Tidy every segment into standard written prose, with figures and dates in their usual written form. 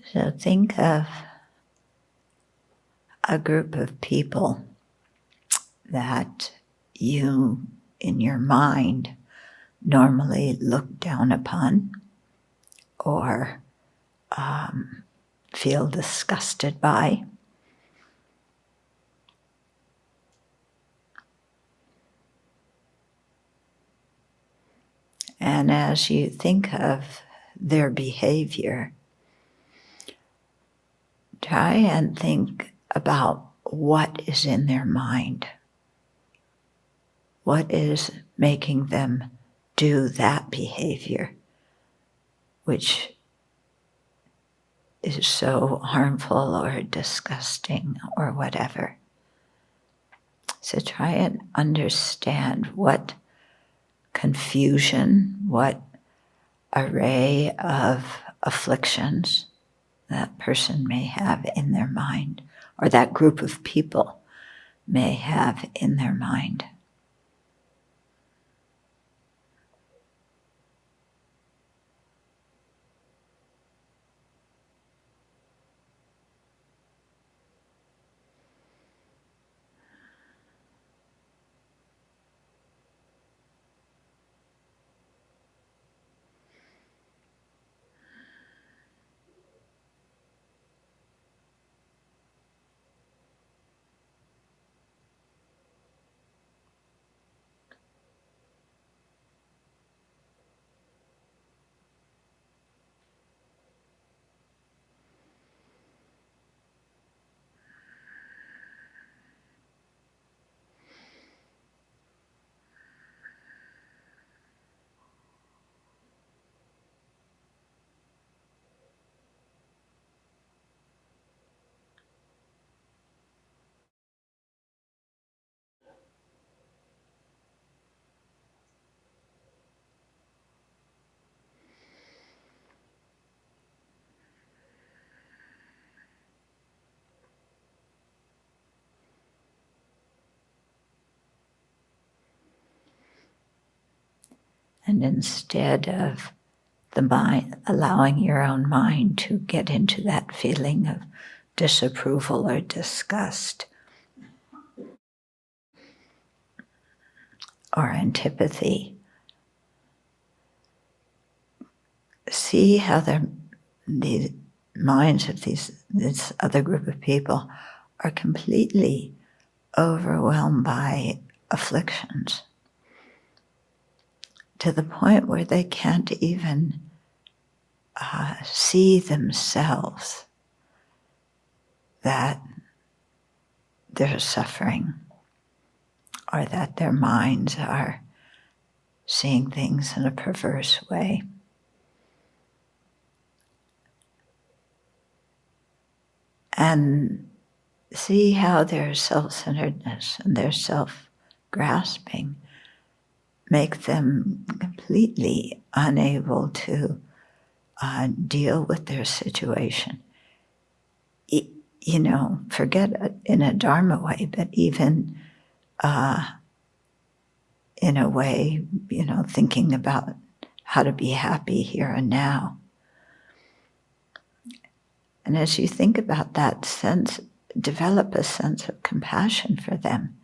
So think of a group of people that you, in your mind, normally look down upon or feel disgusted by. And as you think of their behavior, try and think about what is in their mind. What is making them do that behavior, which is so harmful or disgusting or whatever. So try and understand what confusion, what array of afflictions that person may have in their mind, or that group of people may have in their mind. And instead of the mind, allowing your own mind to get into that feeling of disapproval or disgust or antipathy, see how the minds of this other group of people are completely overwhelmed by afflictions to the point where they can't even see themselves that they're suffering or that their minds are seeing things in a perverse way. And see how their self-centeredness and their self-grasping make them completely unable to deal with their situation. Forget in a Dharma way, but even in a way, thinking about how to be happy here and now. And as you think about that sense, develop a sense of compassion for them,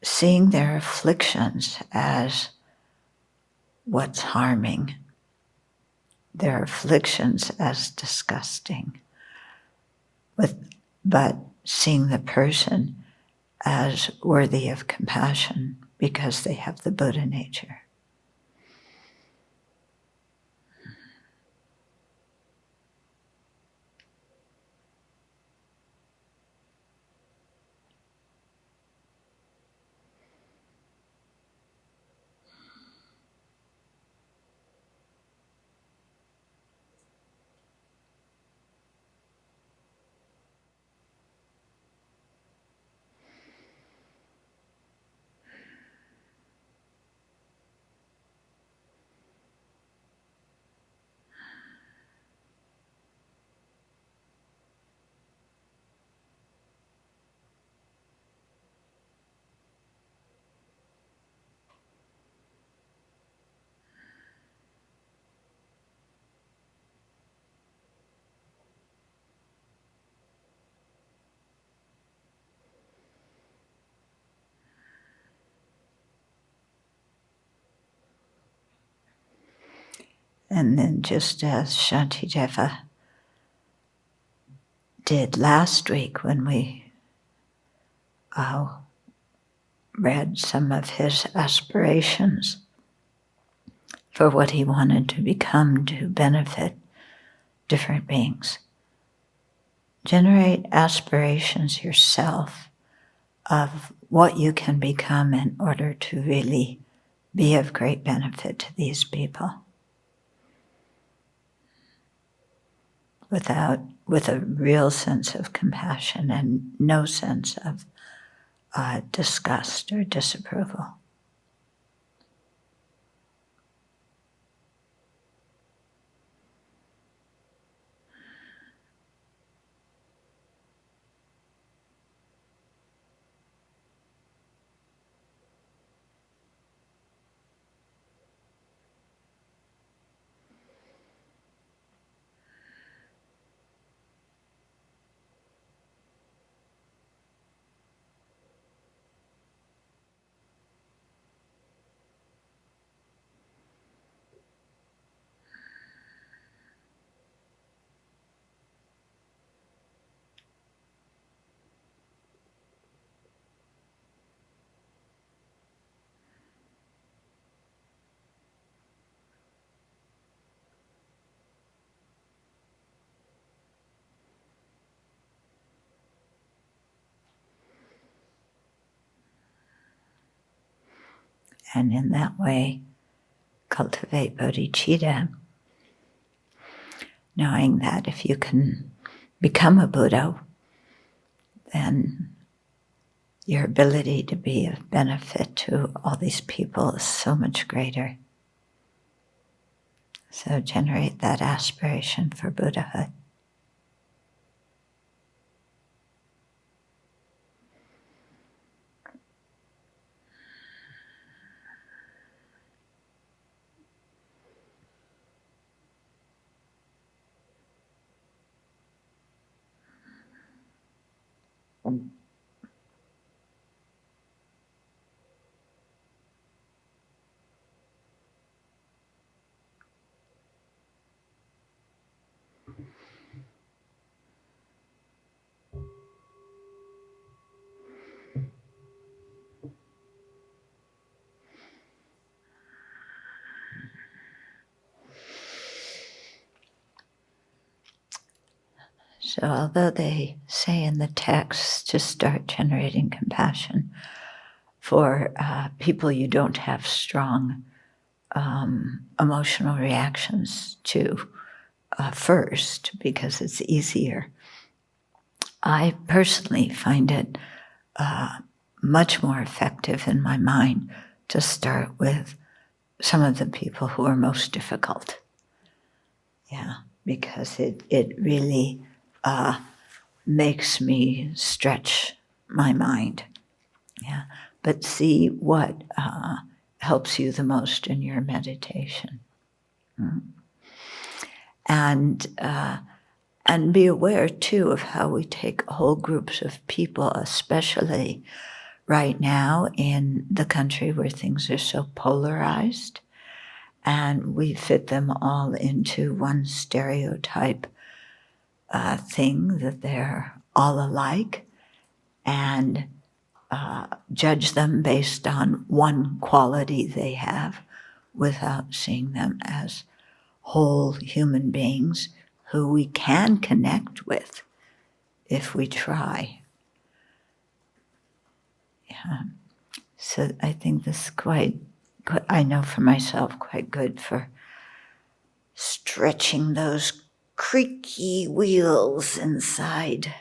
seeing their afflictions as what's harming, their afflictions as disgusting, but seeing the person as worthy of compassion because they have the Buddha nature. And then just as Shantideva did last week when we read some of his aspirations for what he wanted to become to benefit different beings. Generate aspirations yourself of what you can become in order to really be of great benefit to these people. With a real sense of compassion and no sense of disgust or disapproval. And in that way, cultivate bodhicitta, knowing that if you can become a Buddha, then your ability to be of benefit to all these people is so much greater. So generate that aspiration for Buddhahood. So although they say in the text to start generating compassion for people you don't have strong emotional reactions to first, because it's easier, I personally find it much more effective in my mind to start with some of the people who are most difficult. Yeah, because it really makes me stretch my mind. Yeah, but see what helps you the most in your meditation. And be aware too of how we take whole groups of people, especially right now in the country where things are so polarized, and we fit them all into one stereotype thing that they're all alike, and judge them based on one quality they have without seeing them as whole human beings who we can connect with if we try. Yeah. So I think this is quite good, I know for myself, quite good for stretching those creaky wheels inside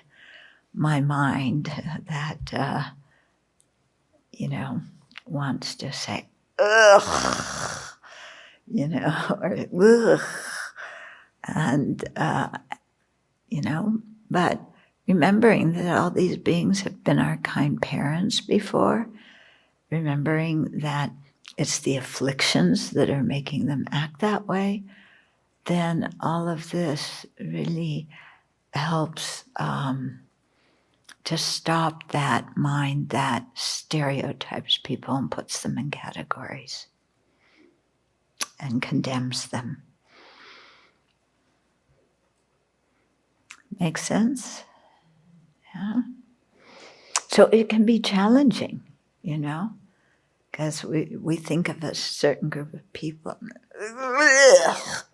my mind that, wants to say, ugh, or ugh. And, but remembering that all these beings have been our kind parents before, remembering that it's the afflictions that are making them act that way, then all of this really helps to stop that mind that stereotypes people and puts them in categories and condemns them. Make sense? Yeah. So it can be challenging, because we think of a certain group of people,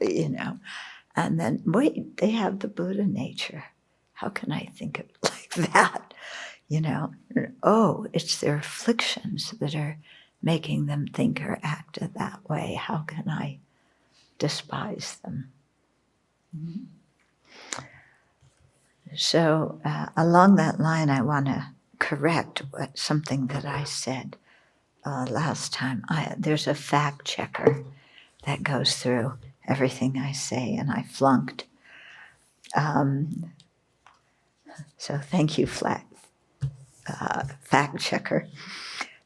and then, wait, they have the Buddha nature. How can I think of it like that? Oh, it's their afflictions that are making them think or act that way. How can I despise them? So along that line, I want to correct something that I said last time. There's a fact checker that goes through everything I say, and I flunked. So thank you, fact checker.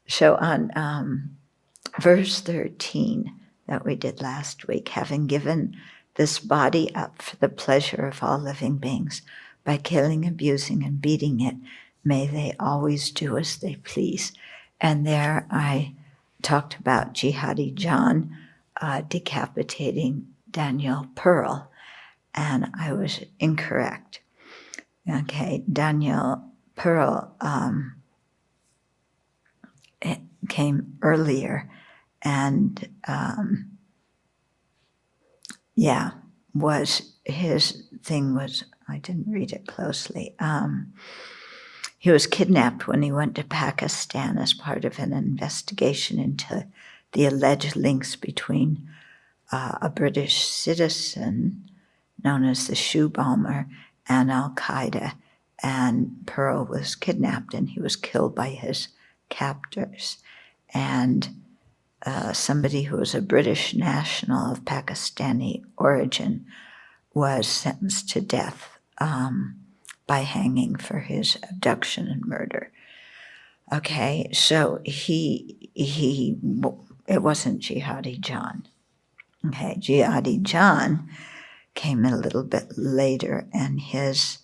So on verse 13 that we did last week, having given this body up for the pleasure of all living beings, by killing, abusing, and beating it, may they always do as they please. And there I talked about Jihadi John decapitating Daniel Pearl, and I was incorrect. Okay, Daniel Pearl it came earlier, and his thing was, I didn't read it closely. He was kidnapped when he went to Pakistan as part of an investigation into the alleged links between a British citizen known as the Shoe Bomber and Al-Qaeda. And Pearl was kidnapped and he was killed by his captors. And somebody who was a British national of Pakistani origin was sentenced to death by hanging for his abduction and murder. Okay, so it wasn't Jihadi John. Okay, Jihadi John came a little bit later, and his,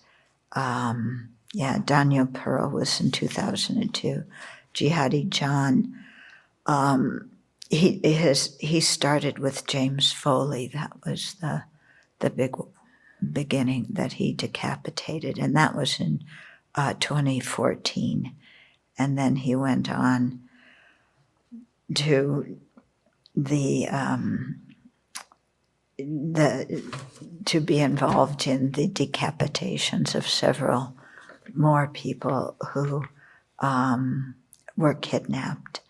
Daniel Pearl was in 2002. Jihadi John, he started with James Foley. That was the big beginning that he decapitated, and that was in 2014. And then he went on to to be involved in the decapitations of several more people who were kidnapped,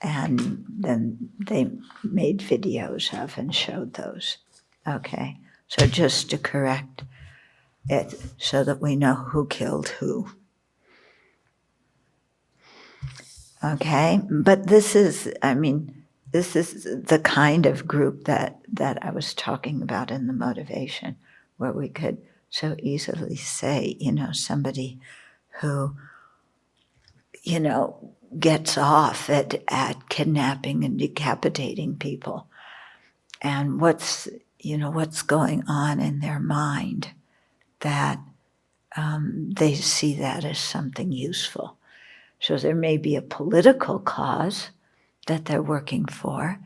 and then they made videos of and showed those. Okay, so just to correct it so that we know who killed who. Okay, but this is the kind of group that I was talking about in the motivation, where we could so easily say, somebody who, gets off at kidnapping and decapitating people, and what's going on in their mind that they see that as something useful. So there may be a political cause that they're working for.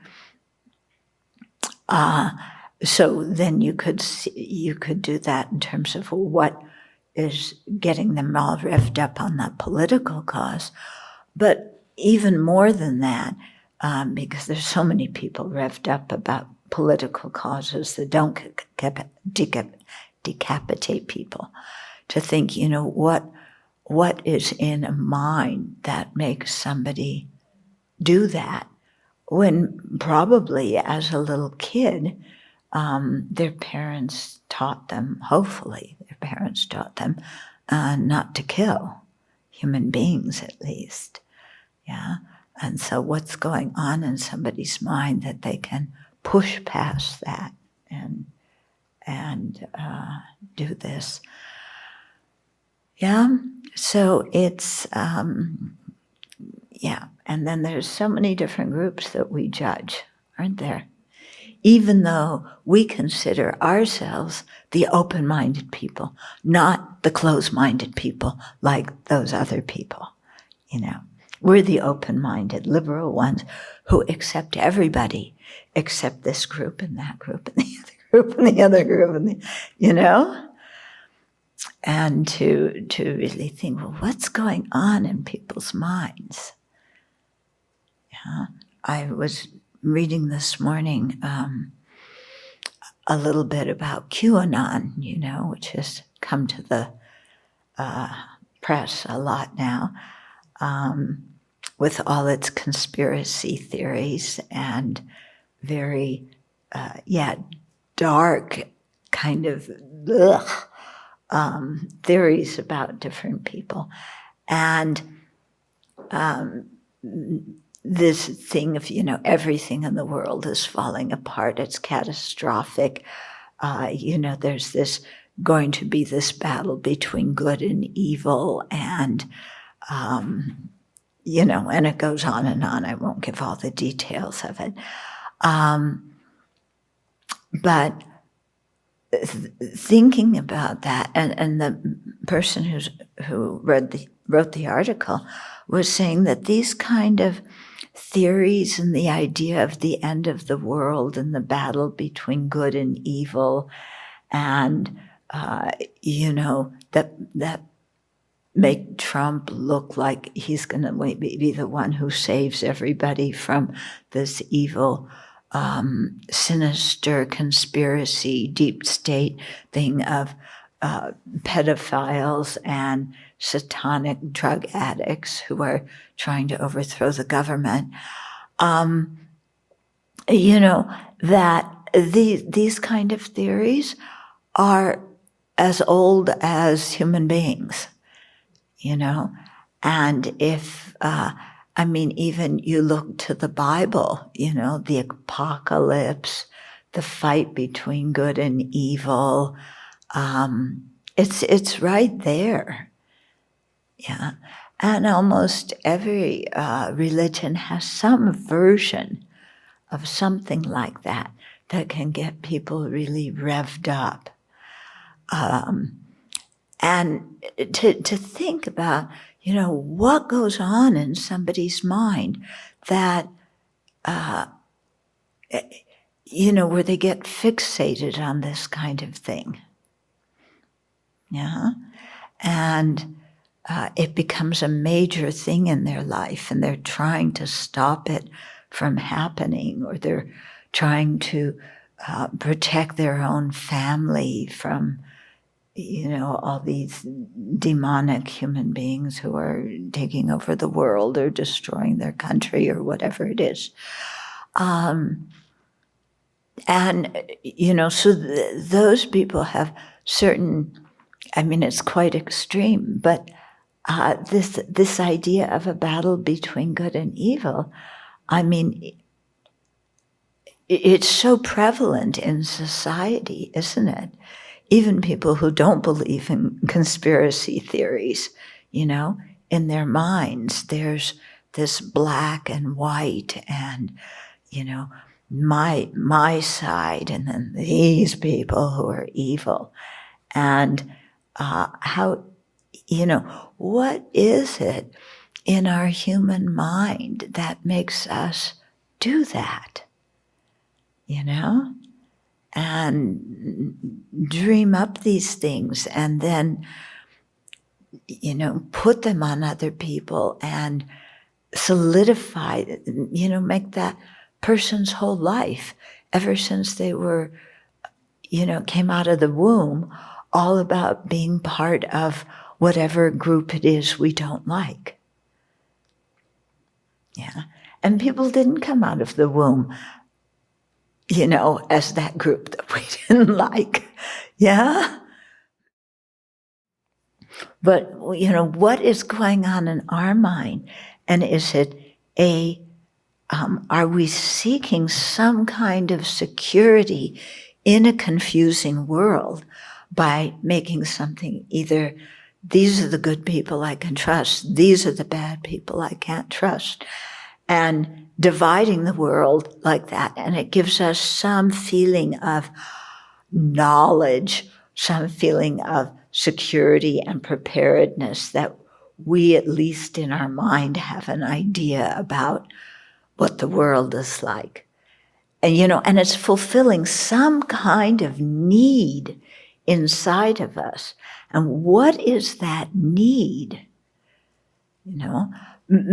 So then you could do that in terms of what is getting them all revved up on that political cause. But even more than that, because there's so many people revved up about political causes that don't decapitate people, to think, what is in a mind that makes somebody do that, when probably as a little kid, their parents taught them, hopefully their parents taught them not to kill human beings, at least. Yeah. And so what's going on in somebody's mind that they can push past that and do this. Yeah. So it's, and then there's so many different groups that we judge, aren't there? Even though we consider ourselves the open-minded people, not the closed-minded people like those other people, We're the open-minded, liberal ones who accept everybody, except this group and that group and the other group and the other group, and to really think, well, what's going on in people's minds? Yeah. I was reading this morning a little bit about QAnon, which has come to the press a lot now, with all its conspiracy theories and very, dark kind of theories about different people. And this thing of, everything in the world is falling apart, it's catastrophic. There's going to be this battle between good and evil, and, and it goes on and on. I won't give all the details of it. But thinking about that, and the person who wrote the article was saying that these kind of theories and the idea of the end of the world and the battle between good and evil, and that make Trump look like he's going to be the one who saves everybody from this evil, sinister conspiracy, deep state thing of pedophiles and satanic drug addicts who are trying to overthrow the government. That these kind of theories are as old as human beings, and if, even you look to the Bible, the apocalypse, the fight between good and evil, it's right there. Yeah. And almost every religion has some version of something like that can get people really revved up. And to think about, what goes on in somebody's mind that, where they get fixated on this kind of thing. Yeah. And it becomes a major thing in their life, and they're trying to stop it from happening, or they're trying to protect their own family from, all these demonic human beings who are taking over the world or destroying their country or whatever it is. So those people have certain, it's quite extreme, but this idea of a battle between good and evil, it's so prevalent in society, isn't it? Even people who don't believe in conspiracy theories, in their minds, there's this black and white, and, my side, and then these people who are evil. And how, what is it in our human mind that makes us do that? And dream up these things, and then, put them on other people and solidify, make that person's whole life, ever since they were, came out of the womb, all about being part of whatever group it is we don't like. Yeah. And people didn't come out of the womb, as that group that we didn't like. Yeah? But, what is going on in our mind? And is it are we seeking some kind of security in a confusing world by making something either, these are the good people I can trust, these are the bad people I can't trust, and dividing the world like that? And it gives us some feeling of knowledge, some feeling of security and preparedness, that we, at least in our mind, have an idea about what the world is like. And, and it's fulfilling some kind of need inside of us. And what is that need?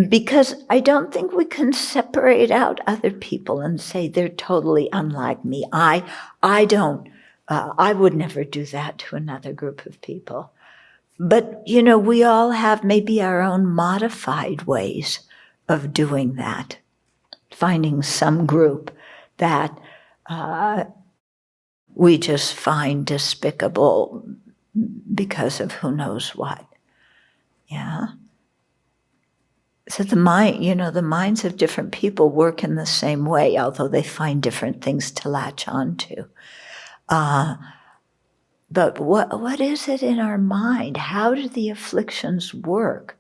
Because I don't think we can separate out other people and say they're totally unlike me. I would never do that to another group of people. But, we all have maybe our own modified ways of doing that, finding some group that we just find despicable because of who knows what. Yeah. So the minds of different people work in the same way, although they find different things to latch onto. But what is it in our mind? How do the afflictions work?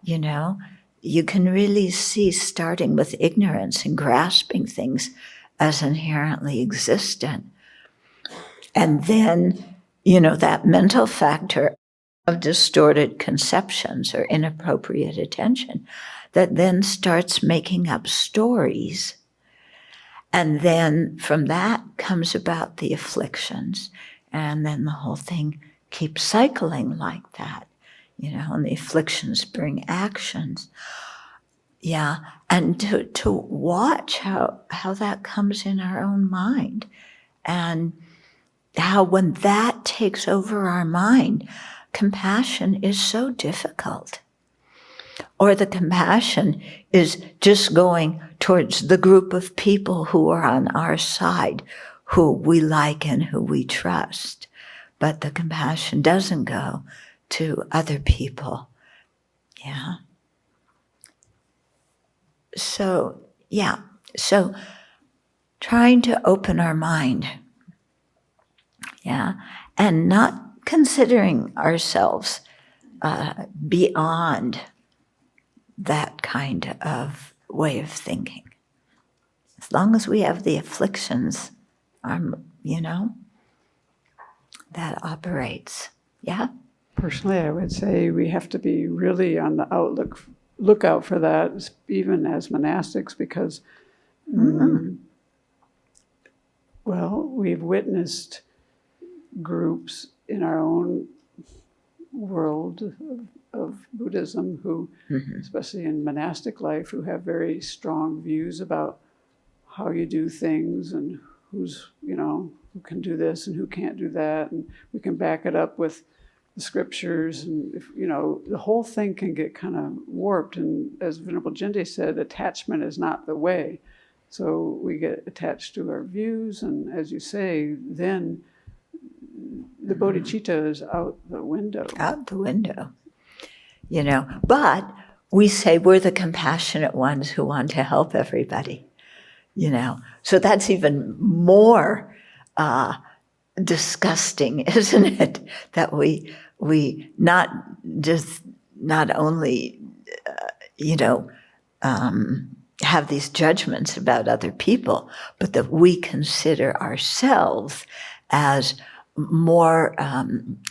You can really see, starting with ignorance and grasping things as inherently existent. And then, that mental factor of distorted conceptions or inappropriate attention that then starts making up stories. And then from that comes about the afflictions. And then the whole thing keeps cycling like that, and the afflictions bring actions. Yeah, and to watch how that comes in our own mind, and how when that takes over our mind, compassion is so difficult. Or the compassion is just going towards the group of people who are on our side, who we like and who we trust. But the compassion doesn't go to other people. Yeah. So trying to open our mind. Yeah. And not considering ourselves beyond that kind of way of thinking. As long as we have the afflictions, that operates. Yeah? Personally, I would say we have to be really on the lookout for that, even as monastics, because, we've witnessed groups in our own world of Buddhism who, especially in monastic life, who have very strong views about how you do things and who's, who can do this and who can't do that. And we can back it up with the scriptures. And, the whole thing can get kind of warped. And as Venerable Jinde said, attachment is not the way. So we get attached to our views. And as you say, then the bodhicitta is out the window. Out the window. But we say we're the compassionate ones who want to help everybody. So that's even more disgusting, isn't it? That we not only have these judgments about other people, but that we consider ourselves as more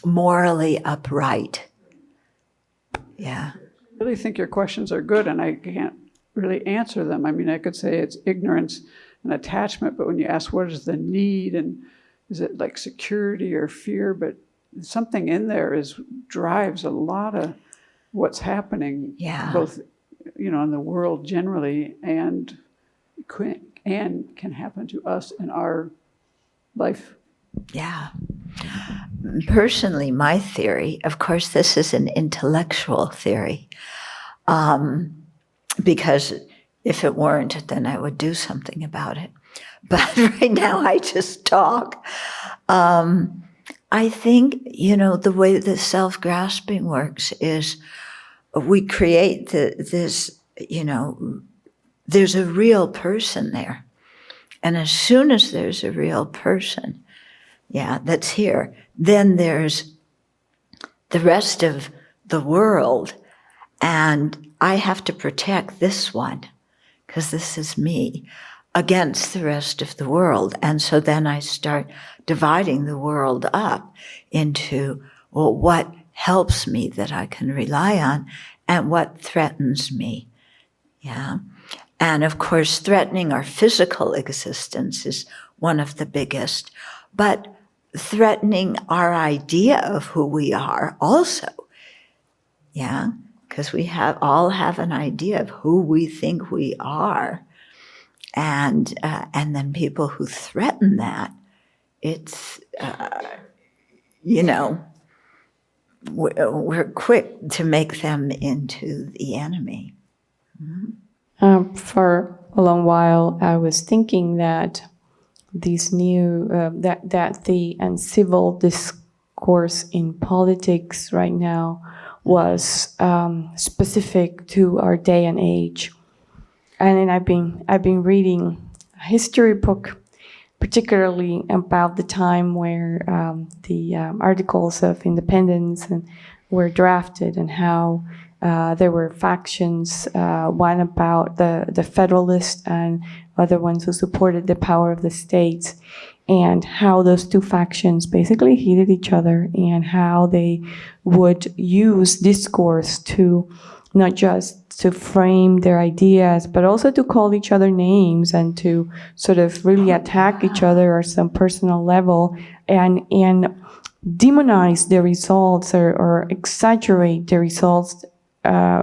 morally upright. Yeah. I really think your questions are good, and I can't really answer them. I mean, I could say it's ignorance and attachment, but when you ask what is the need, and is it like security or fear, but something in there drives a lot of what's happening, both in the world generally, and can happen to us in our life. Yeah. Personally, my theory, of course, this is an intellectual theory, because if it weren't, then I would do something about it. But right now I just talk. I think, the way that self-grasping works is we create this, there's a real person there. And as soon as there's a real person, that's here, then there's the rest of the world. And I have to protect this one, because this is me, against the rest of the world. And so then I start dividing the world up into, what helps me that I can rely on and what threatens me. Yeah. And of course, threatening our physical existence is one of the biggest. But threatening our idea of who we are also. Yeah, because we all have an idea of who we think we are, and then people who threaten that, it's we're quick to make them into the enemy. For a long while, I was thinking that these new that the uncivil discourse in politics right now was specific to our day and age, and then I've been reading a history book, particularly about the time where the Articles of Independence were drafted, and how there were factions, one about the Federalists and other ones who supported the power of the states, and how those two factions basically hated each other, and how they would use discourse to not just to frame their ideas, but also to call each other names and to sort of really attack each other on some personal level, and demonize the results or exaggerate the results,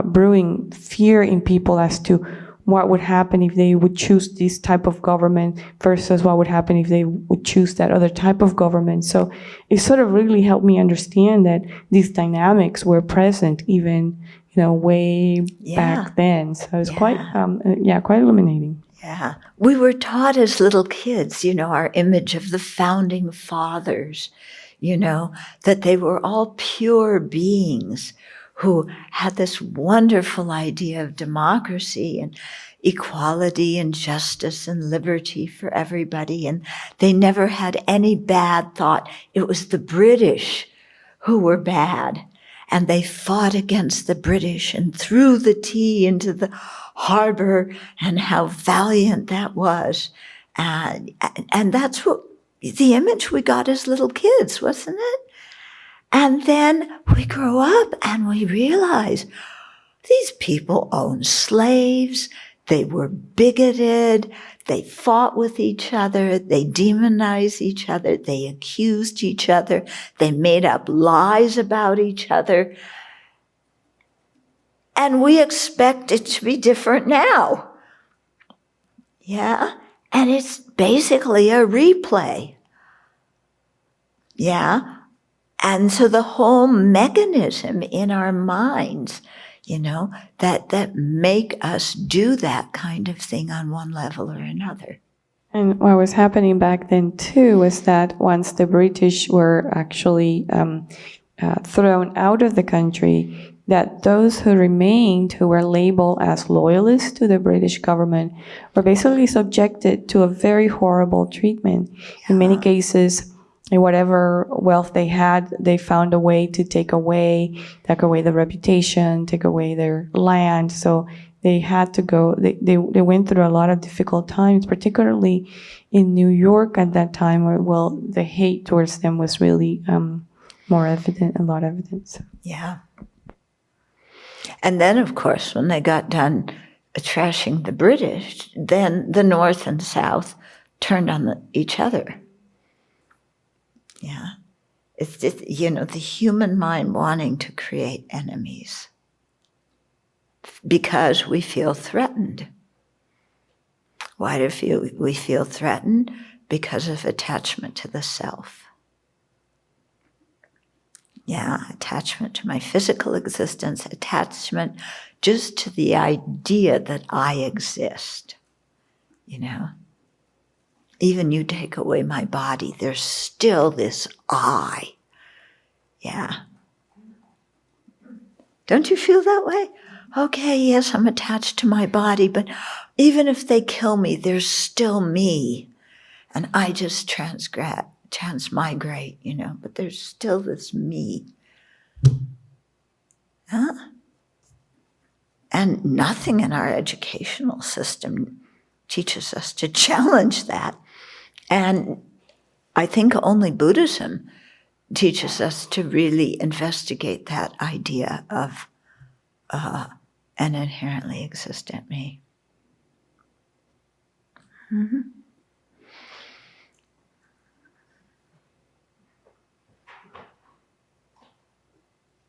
brewing fear in people as to what would happen if they would choose this type of government versus what would happen if they would choose that other type of government. So it sort of really helped me understand that these dynamics were present even, way back then. So it's quite illuminating. Yeah. We were taught as little kids, our image of the founding fathers, that they were all pure beings who had this wonderful idea of democracy and equality and justice and liberty for everybody. And they never had any bad thought. It was the British who were bad. And they fought against the British and threw the tea into the harbor, and how valiant that was. And that's what the image we got as little kids, wasn't it? And then we grow up and we realize these people owned slaves, they were bigoted, they fought with each other, they demonized each other, they accused each other, they made up lies about each other. And we expect it to be different now. Yeah? And it's basically a replay. Yeah? And so the whole mechanism in our minds, that make us do that kind of thing on one level or another. And what was happening back then too was that once the British were actually thrown out of the country, that those who remained, who were labeled as loyalists to the British government, were basically subjected to a very horrible treatment. In many cases, in whatever wealth they had, they found a way to take away the reputation, take away their land. So they had to go, they went through a lot of difficult times, particularly in New York at that time, where, the hate towards them was really more evident, a lot of evidence. Yeah. And then, of course, when they got done trashing the British, then the North and South turned on each other. Yeah. It's just, the human mind wanting to create enemies because we feel threatened. Why do we feel threatened? Because of attachment to the self. Yeah, attachment to my physical existence, attachment just to the idea that I exist, Even you take away my body, there's still this I. Yeah. Don't you feel that way? Okay, yes, I'm attached to my body, but even if they kill me, there's still me. And I just transmigrate, but there's still this me. Huh? And nothing in our educational system teaches us to challenge that. And I think only Buddhism teaches us to really investigate that idea of an inherently existent me. Mm-hmm.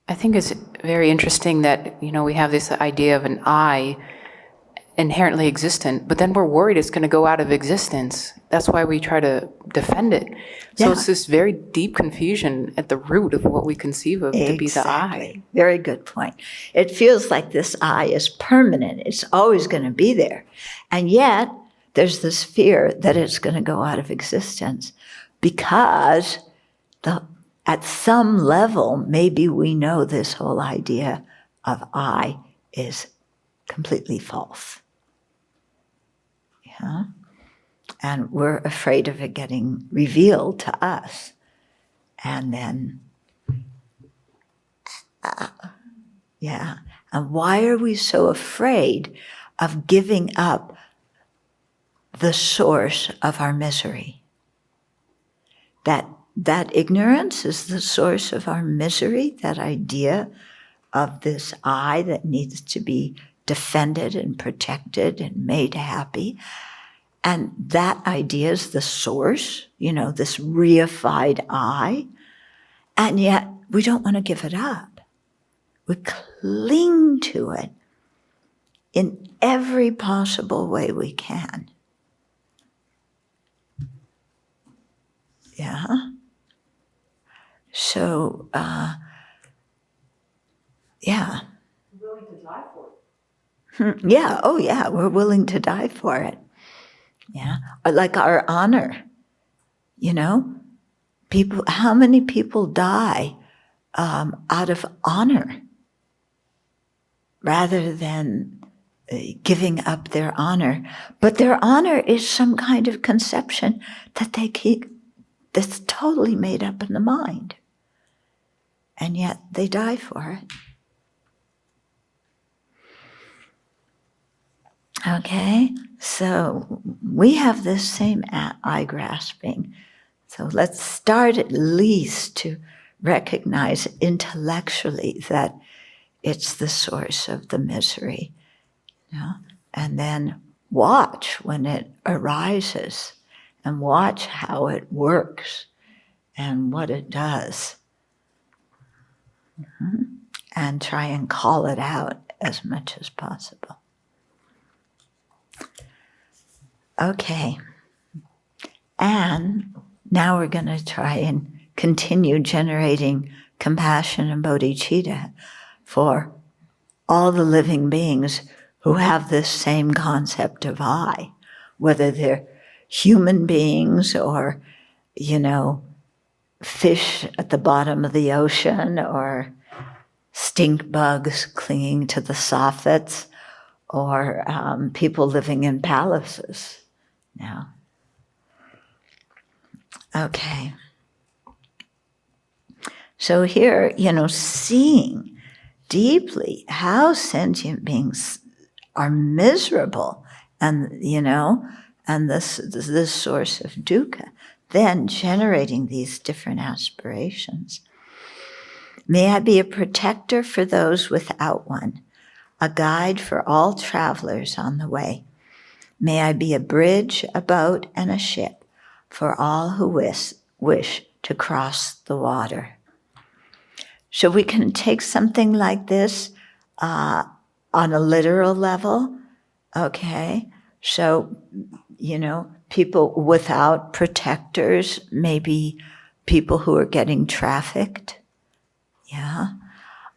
I think it's very interesting that, we have this idea of an I inherently existent, but then we're worried it's going to go out of existence. That's why we try to defend it. So it's this very deep confusion at the root of what we conceive of to be the I. Very good point. It feels like this I is permanent. It's always going to be there. And yet there's this fear that it's going to go out of existence because at some level, maybe we know this whole idea of I is completely false. Yeah? And we're afraid of it getting revealed to us. And then, And why are we so afraid of giving up the source of our misery? That ignorance is the source of our misery, that idea of this I that needs to be defended and protected and made happy. And that idea is the source, this reified I. And yet we don't want to give it up. We cling to it in every possible way we can. Yeah. So, yeah. We're willing to die for it. Yeah, oh yeah, we're willing to die for it. Yeah, like our honor, people. How many people die out of honor rather than giving up their honor? But their honor is some kind of conception that they keep that's totally made up in the mind, and yet they die for it. Okay, so we have this same I grasping. So let's start at least to recognize intellectually that it's the source of the misery, and then watch when it arises and watch how it works and what it does. And try and call it out as much as possible. Okay, and now we're going to try and continue generating compassion and bodhicitta for all the living beings who have this same concept of I, whether they're human beings or, fish at the bottom of the ocean or stink bugs clinging to the soffits or people living in palaces. Now, okay. So here, seeing deeply how sentient beings are miserable and, and this source of dukkha, then generating these different aspirations. May I be a protector for those without one, a guide for all travelers on the way. May I be a bridge, a boat, and a ship for all who wish to cross the water. So we can take something like this on a literal level, okay? So, people without protectors, maybe people who are getting trafficked, yeah?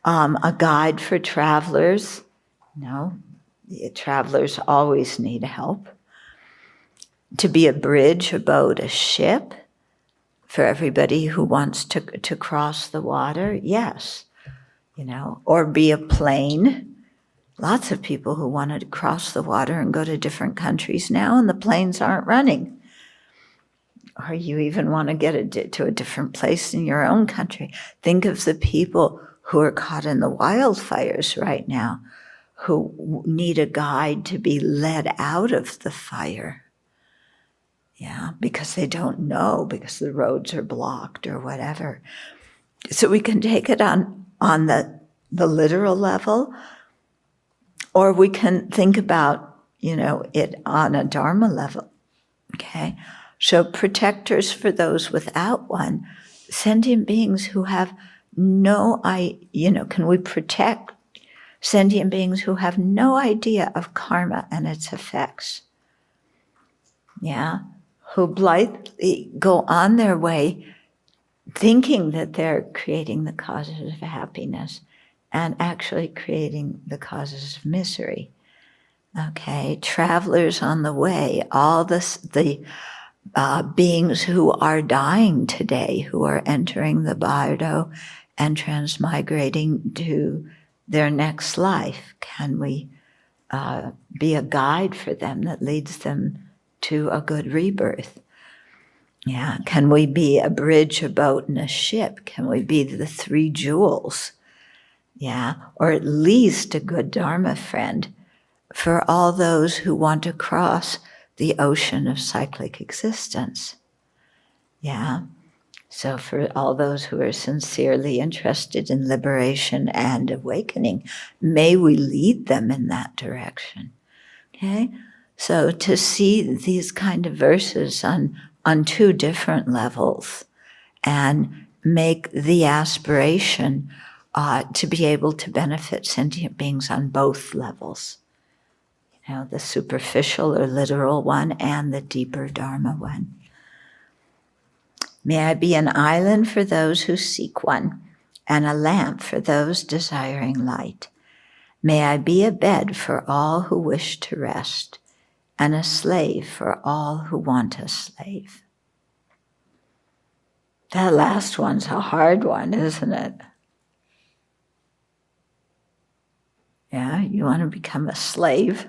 A guide for travelers, travelers always need help. To be a bridge, a boat, a ship for everybody who wants to cross the water, yes. Or be a plane. Lots of people who want to cross the water and go to different countries now, and the planes aren't running. Or you even want to get to a different place in your own country. Think of the people who are caught in the wildfires right now, who need a guide to be led out of the fire. Yeah, because they don't know, because the roads are blocked or whatever. So we can take it on the literal level, or we can think about, it on a dharma level, okay? So protectors for those without one, sentient beings who have can we protect sentient beings who have no idea of karma and its effects? Yeah, who blithely go on their way thinking that they're creating the causes of happiness and actually creating the causes of misery. Okay, travelers on the way, all the beings who are dying today, who are entering the bardo and transmigrating to their next life. Can we be a guide for them that leads them to a good rebirth? Yeah, can we be a bridge, a boat, and a ship? Can we be the three jewels? Yeah, or at least a good Dharma friend for all those who want to cross the ocean of cyclic existence. Yeah, so for all those who are sincerely interested in liberation and awakening, may we lead them in that direction. Okay, so to see these kind of verses on two different levels and make the aspiration to be able to benefit sentient beings on both levels. You know, the superficial or literal one and the deeper Dharma one. May I be an island for those who seek one, and a lamp for those desiring light. May I be a bed for all who wish to rest, and a slave for all who want a slave. That last one's a hard one, isn't it? Yeah, you want to become a slave?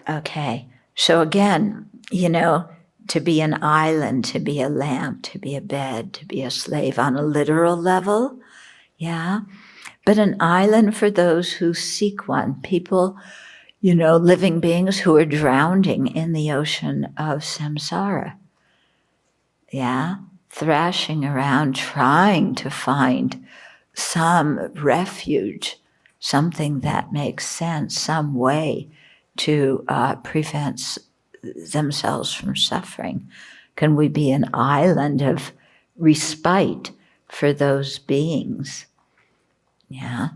Okay, so again, to be an island, to be a lamp, to be a bed, to be a slave on a literal level, yeah. But an island for those who seek one, people, living beings who are drowning in the ocean of samsara, yeah, thrashing around, trying to find some refuge, something that makes sense, some way to prevent themselves from suffering. Can we be an island of respite for those beings? Yeah.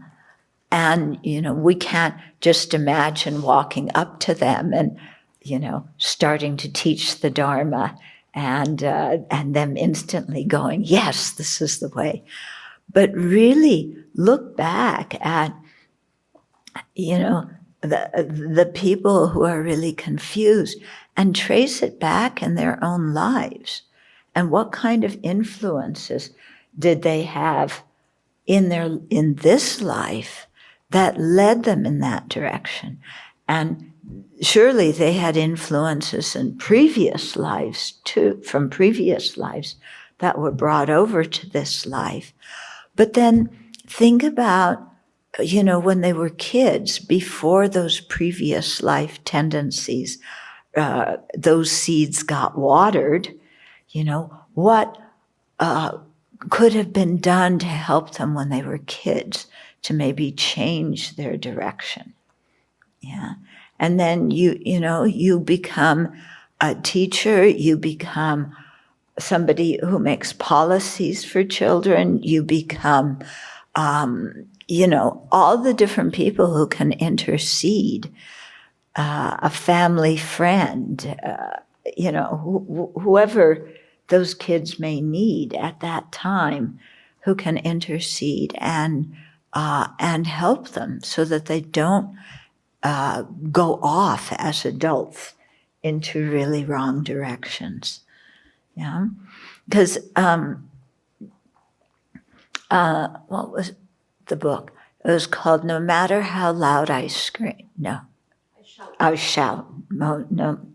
And, we can't just imagine walking up to them and, starting to teach the Dharma and them instantly going, yes, this is the way. But really look back at, the people who are really confused and trace it back in their own lives. And what kind of influences did they have in this life that led them in that direction? And surely they had influences in previous lives too, from previous lives that were brought over to this life. But then think about, when they were kids, before those previous life tendencies, those seeds got watered, what could have been done to help them when they were kids to maybe change their direction. Yeah. And then you become a teacher, you become somebody who makes policies for children, you become all the different people who can intercede, a family friend, whoever those kids may need at that time, who can intercede and help them so that they don't go off as adults into really wrong directions. Yeah, because what was the book? It was called "No Matter How Loud I Scream." No, I shout. No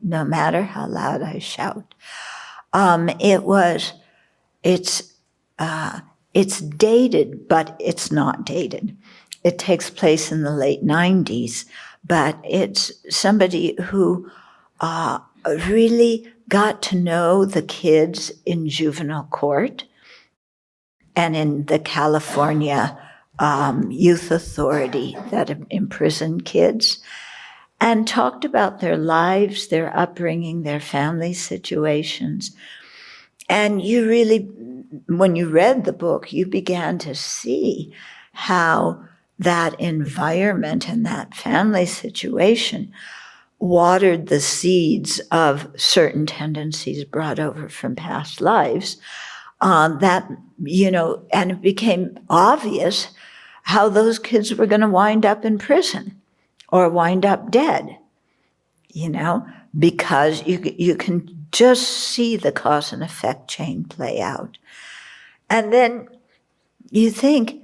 matter how loud I shout. It's dated, but it's not dated. It takes place in the late 90s, but it's somebody who really got to know the kids in juvenile court and in the California Youth Authority that imprisoned kids, and talked about their lives, their upbringing, their family situations. And you really when you read the book, you began to see how that environment and that family situation watered the seeds of certain tendencies brought over from past lives, that, and it became obvious how those kids were going to wind up in prison or wind up dead, because you can just see the cause and effect chain play out. And then you think,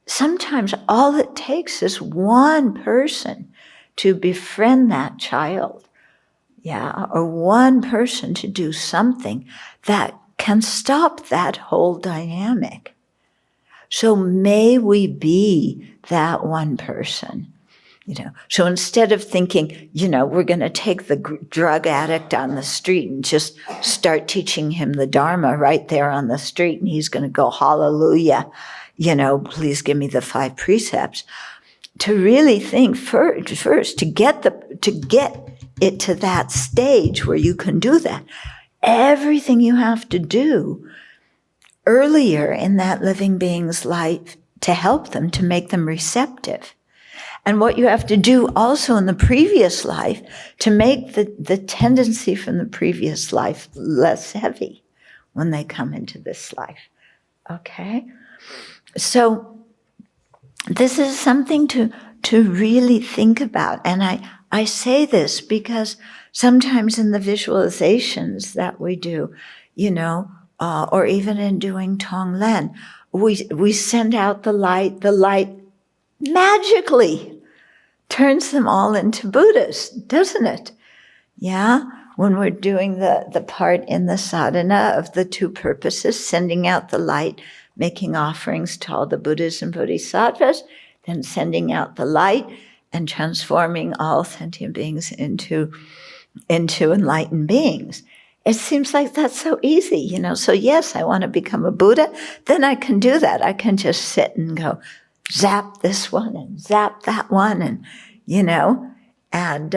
sometimes all it takes is one person to befriend that child, or one person to do something that can stop that whole dynamic. So may we be that one person, So instead of thinking, we're going to take the drug addict on the street and just start teaching him the Dharma right there on the street, and he's going to go, hallelujah, please give me the 5 precepts. To really think first to get it to that stage where you can do that. Everything you have to do earlier in that living being's life to help them, to make them receptive. And what you have to do also in the previous life to make the tendency from the previous life less heavy when they come into this life. Okay? So this is something to really think about. And I say this because sometimes in the visualizations that we do, or even in doing Tonglen, we send out the light magically turns them all into Buddhas, doesn't it? Yeah? When we're doing the part in the sadhana of the 2 purposes, sending out the light, making offerings to all the Buddhas and Bodhisattvas, then sending out the light and transforming all sentient beings into enlightened beings. It seems like that's so easy, So yes, I want to become a Buddha, then I can do that. I can just sit and go, zap this one and zap that one, and, and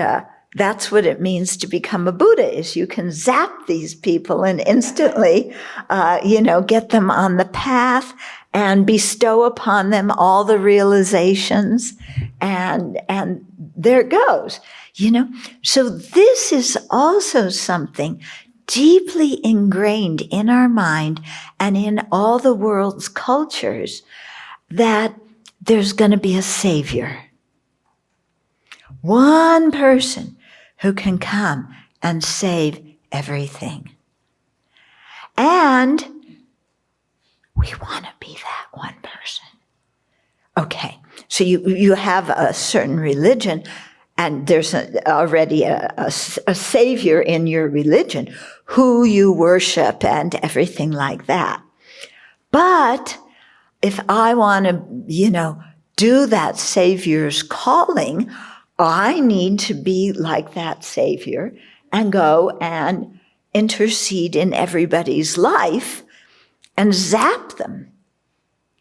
that's what it means to become a Buddha, is you can zap these people and instantly, get them on the path and bestow upon them all the realizations, and there it goes, So this is also something deeply ingrained in our mind and in all the world's cultures, that there's going to be a savior. One person who can come and save everything. And we want to be that one person. Okay, so you have a certain religion, and there's already a savior in your religion who you worship and everything like that. But if I want to, do that savior's calling, I need to be like that savior and go and intercede in everybody's life and zap them.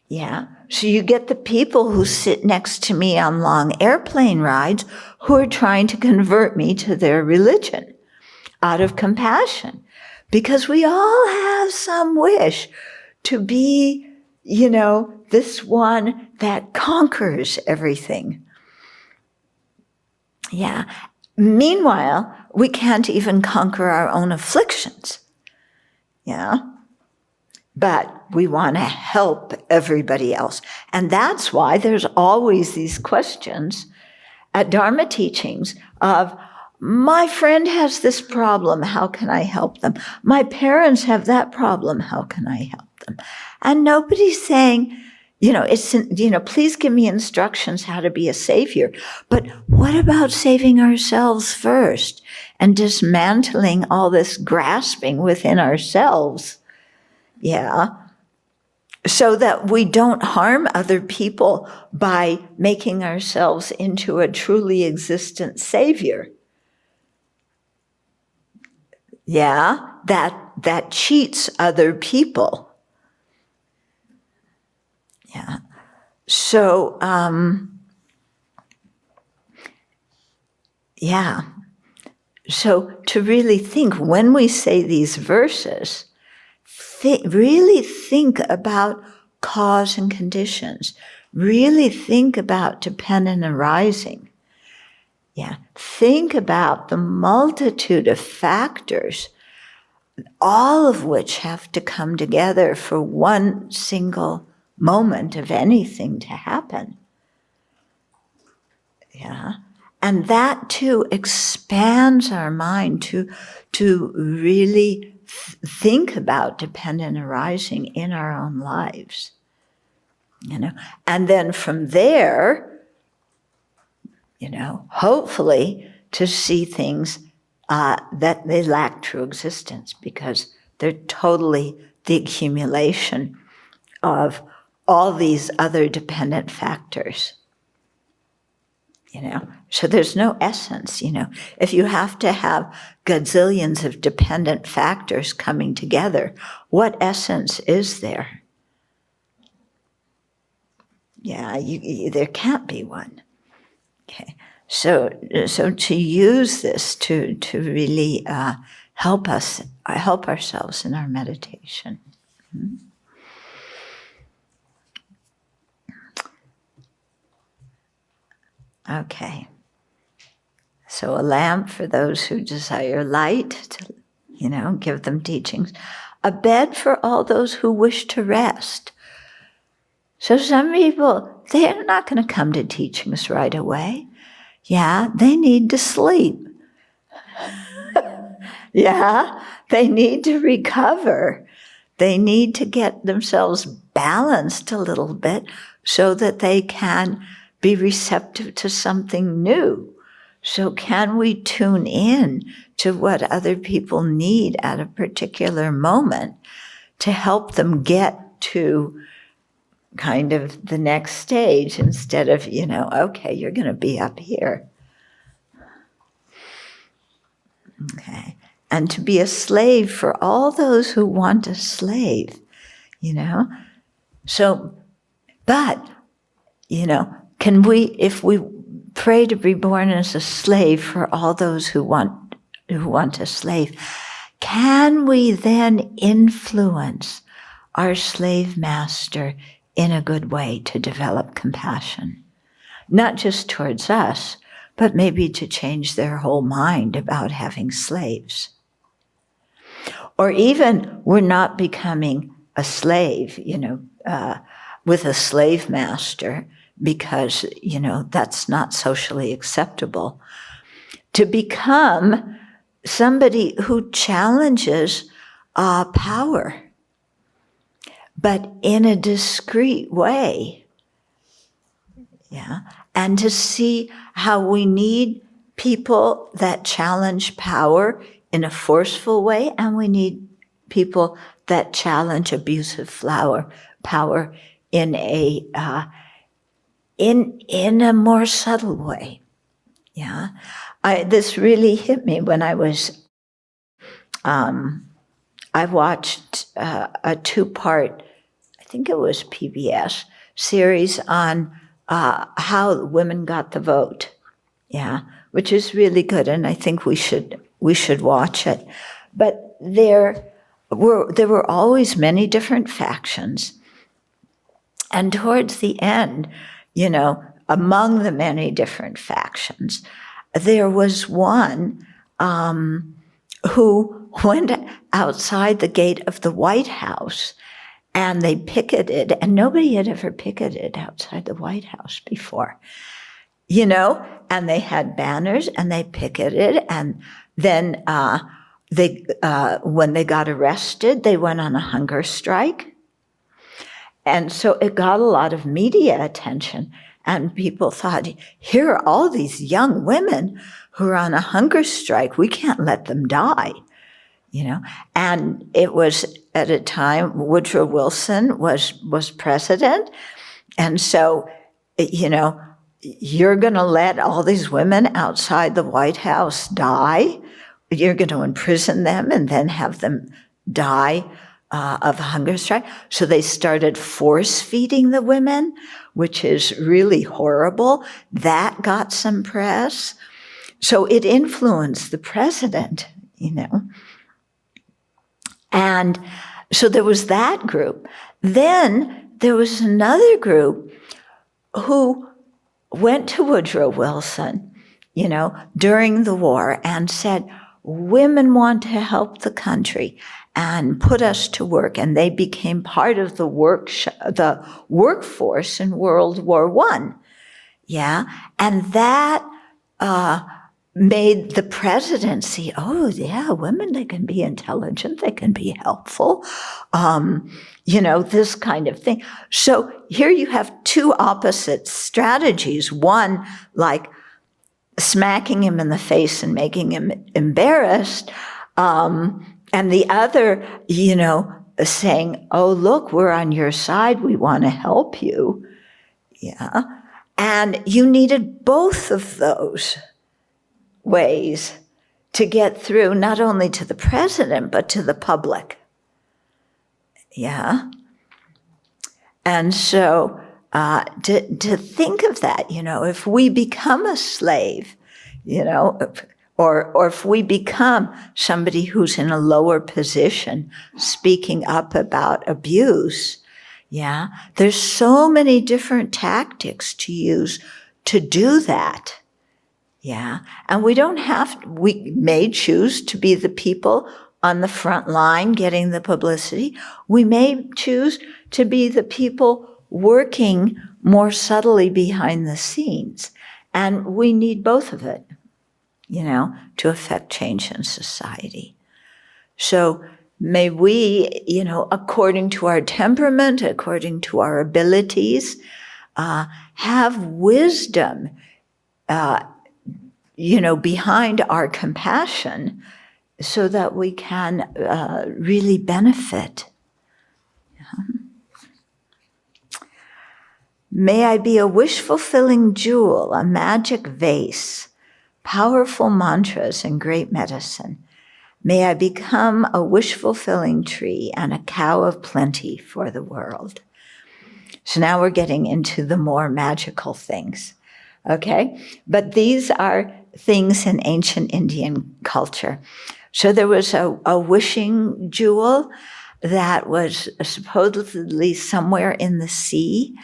Yeah. So you get the people who sit next to me on long airplane rides who are trying to convert me to their religion out of compassion, because we all have some wish to be, this one that conquers everything. Yeah. Meanwhile, we can't even conquer our own afflictions. Yeah. But we want to help everybody else. And that's why there's always these questions at Dharma teachings of, my friend has this problem, how can I help them? My parents have that problem, how can I help them? And nobody's saying, please give me instructions how to be a savior. But what about saving ourselves first and dismantling all this grasping within ourselves? Yeah. So that we don't harm other people by making ourselves into a truly existent savior. Yeah, that cheats other people. Yeah. So, yeah. So to really think, when we say these verses, really think about cause and conditions. Really think about dependent arising. Yeah, think about the multitude of factors, all of which have to come together for one single moment of anything to happen. Yeah, and that too expands our mind to really think about dependent arising in our own lives. And then from there, hopefully to see things that they lack true existence, because they're totally the accumulation of all these other dependent factors. So there's no essence, If you have to have gazillions of dependent factors coming together, what essence is there? Yeah, there can't be one. Okay, so to use this to really help ourselves in our meditation. Okay. So a lamp for those who desire light, to give them teachings. A bed for all those who wish to rest. So some people, they're not going to come to teachings right away. Yeah, they need to sleep. Yeah, they need to recover. They need to get themselves balanced a little bit so that they can be receptive to something new. So can we tune in to what other people need at a particular moment to help them get to kind of the next stage, instead of, okay, you're going to be up here. Okay. And to be a slave for all those who want a slave, So, but, can we, if we pray to be born as a slave for all those who want a slave, can we then influence our slave master in a good way to develop compassion? Not just towards us, but maybe to change their whole mind about having slaves. Or even we're not becoming a slave, with a slave master, because, that's not socially acceptable. To become somebody who challenges power, but in a discreet way. Yeah. And to see how we need people that challenge power in a forceful way, and we need people that challenge abusive power in a more subtle way. Yeah, this really hit me when I was. I watched a 2-part, I think it was PBS series on how women got the vote. Yeah, which is really good, and I think we should watch it. But there were always many different factions, and towards the end, among the many different factions, there was one who went outside the gate of the White House, and they picketed, and nobody had ever picketed outside the White House before, and they had banners and they picketed, and then when they got arrested, they went on a hunger strike. And so it got a lot of media attention, and people thought, here are all these young women who are on a hunger strike. We can't let them die, And it was at a time Woodrow Wilson was president, and so, you're going to let all these women outside the White House die? You're going to imprison them and then have them die of a hunger strike? So they started force feeding the women, which is really horrible. That got some press. So it influenced the president, And So there was that group. Then there was another group who went to Woodrow Wilson, during the war and said, women want to help the country and put us to work. And they became part of the workforce in World War I. Yeah. And that made the presidency, oh, yeah, women, they can be intelligent, they can be helpful, this kind of thing. So here you have two opposite strategies. One, like smacking him in the face and making him embarrassed, and the other, saying, oh, look, we're on your side, we want to help you. Yeah. And you needed both of those ways to get through, not only to the president, but to the public. Yeah. And so to think of that, if we become a slave, or if we become somebody who's in a lower position speaking up about abuse, yeah, there's so many different tactics to use to do that. Yeah. And we may choose to be the people on the front line getting the publicity. We may choose to be the people working more subtly behind the scenes. And we need both of it, to affect change in society. So may we, according to our temperament, according to our abilities, have wisdom, behind our compassion so that we can really benefit. May I be a wish-fulfilling jewel, a magic vase, powerful mantras and great medicine. May I become a wish-fulfilling tree and a cow of plenty for the world. So now we're getting into the more magical things, okay? But these are things in ancient Indian culture. So there was a wishing jewel that was supposedly somewhere in the sea,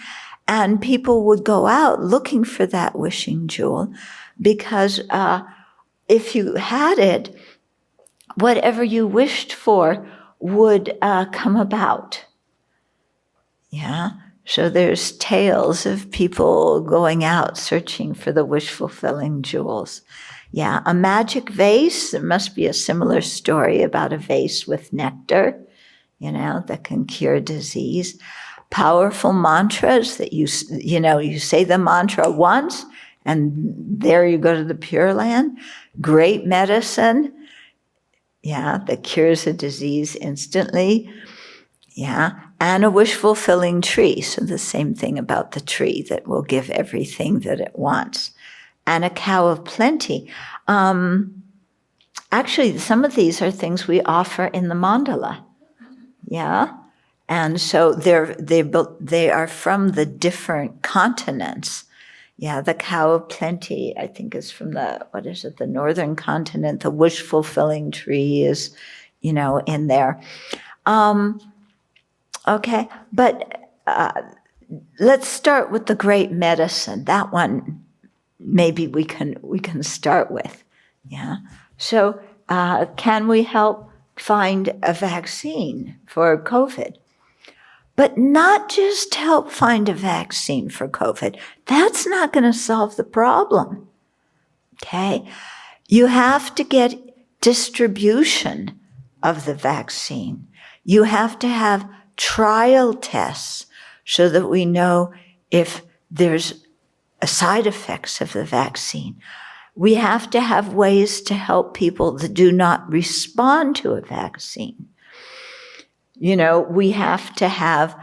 and people would go out looking for that wishing jewel because if you had it, whatever you wished for would come about. Yeah. So there's tales of people going out searching for the wish-fulfilling jewels. Yeah, a magic vase, there must be a similar story about a vase with nectar, that can cure disease. Powerful mantras that you say the mantra once and there you go to the Pure Land. Great medicine, yeah, that cures a disease instantly. Yeah, and a wish-fulfilling tree. So the same thing about the tree that will give everything that it wants. And a cow of plenty. Actually, some of these are things we offer in the mandala. Yeah, and so they are from the different continents. Yeah, the cow of plenty, I think, is from the northern continent. The wish-fulfilling tree is, in there. Okay, but let's start with the great medicine. That one, maybe we can start with. Yeah. So, can we help find a vaccine for COVID? But not just help find a vaccine for COVID. That's not going to solve the problem. Okay, you have to get distribution of the vaccine. You have to have trial tests so that we know if there's side effects of the vaccine. We have to have ways to help people that do not respond to a vaccine. We have to have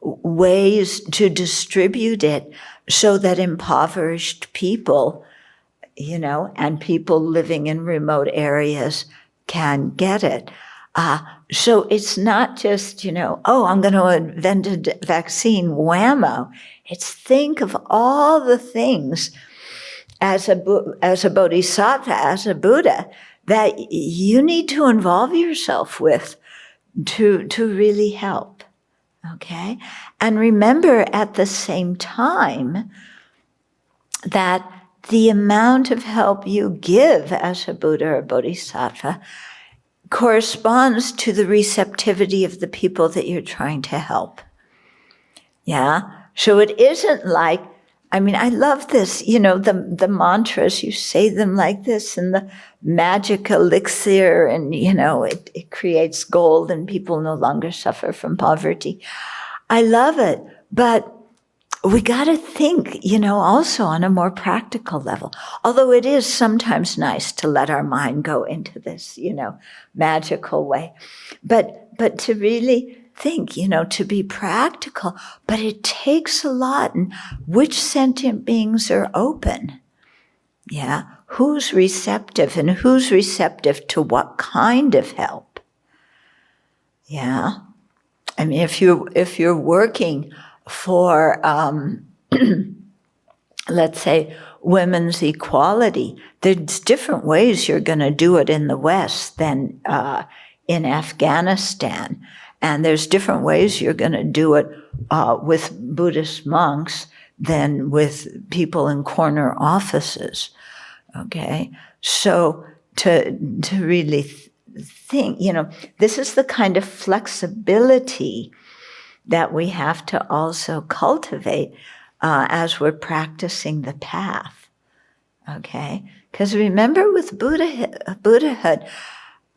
ways to distribute it so that impoverished people, and people living in remote areas can get it. So it's not just, I'm going to invent a vaccine, whammo. It's think of all the things as a Bodhisattva, as a Buddha, that you need to involve yourself with to really help. Okay? And remember at the same time that the amount of help you give as a Buddha or Bodhisattva corresponds to the receptivity of the people that you're trying to help. Yeah? So it isn't like, I mean, I love this, you know, the mantras, you say them like this, and the magic elixir, and, you know, it creates gold and people no longer suffer from poverty. I love it, but we got to think, you know, also on a more practical level. Although it is sometimes nice to let our mind go into this, you know, magical way. But to really think, you know, to be practical, but it takes a lot. And which sentient beings are open? Yeah. Who's receptive, and who's receptive to what kind of help? Yeah. I mean, if you're working for, let's say, women's equality, there's different ways you're going to do it in the West than in Afghanistan. And there's different ways you're going to do it with Buddhist monks than with people in corner offices. Okay? So to really think, you know, this is the kind of flexibility that we have to also cultivate as we're practicing the path. Okay? Because remember with Buddhahood,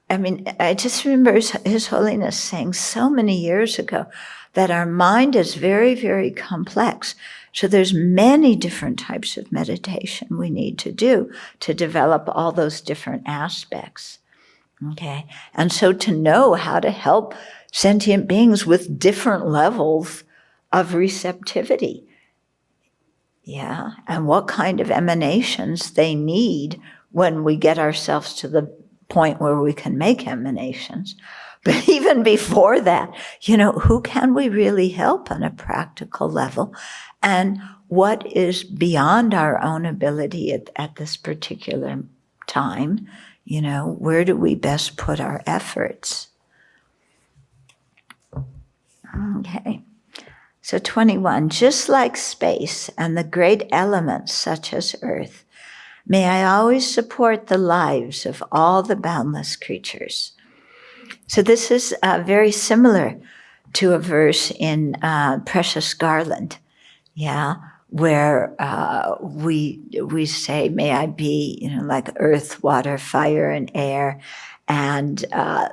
I mean, I just remember His Holiness saying so many years ago that our mind is very, very complex. So there's many different types of meditation we need to do to develop all those different aspects. Okay? And so to know how to help sentient beings with different levels of receptivity. Yeah? And what kind of emanations they need when we get ourselves to the point where we can make emanations. But even before that, you know, who can we really help on a practical level? And what is beyond our own ability at this particular time? You know, where do we best put our efforts? Okay. So 21, just like space and the great elements such as earth, may I always support the lives of all the boundless creatures. So this is very similar to a verse in Precious Garland, yeah, where we say, may I be, you know, like earth, water, fire, and air, and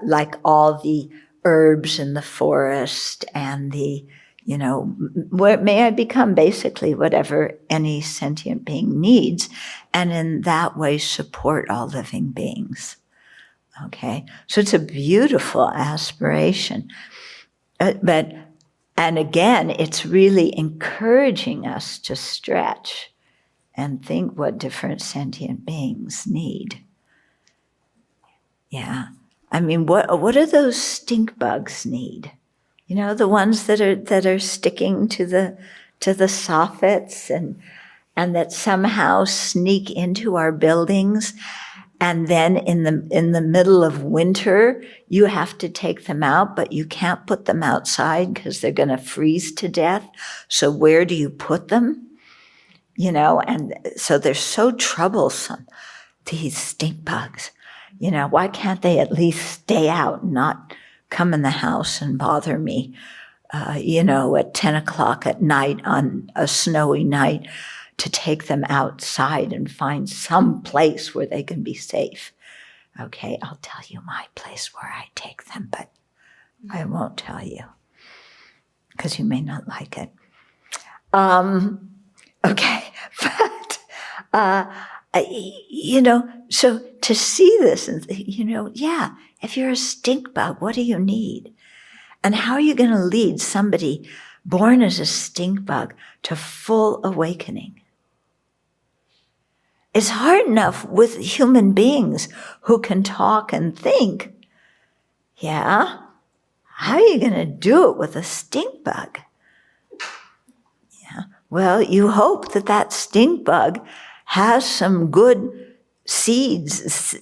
like all the herbs in the forest and the, you know, may I become basically whatever any sentient being needs, and in that way support all living beings. Okay? So it's a beautiful aspiration. And again, it's really encouraging us to stretch and think what different sentient beings need. Yeah. I mean, what do those stink bugs need? You know, the ones that are sticking to the soffits and that somehow sneak into our buildings, and then in the middle of winter you have to take them out, but you can't put them outside because they're going to freeze to death. So where do you put them? You know, and so they're so troublesome, these stink bugs. You know, why can't they at least stay out and not come in the house and bother me, you know, at 10 o'clock at night on a snowy night, to take them outside and find some place where they can be safe. Okay, I'll tell you my place where I take them, but I won't tell you because you may not like it. Okay, but, you know, so to see this and, you know, yeah, if you're a stink bug, what do you need? And how are you going to lead somebody born as a stink bug to full awakening? It's hard enough with human beings who can talk and think. Yeah? How are you going to do it with a stink bug? Yeah. Well, you hope that stink bug has some good seeds,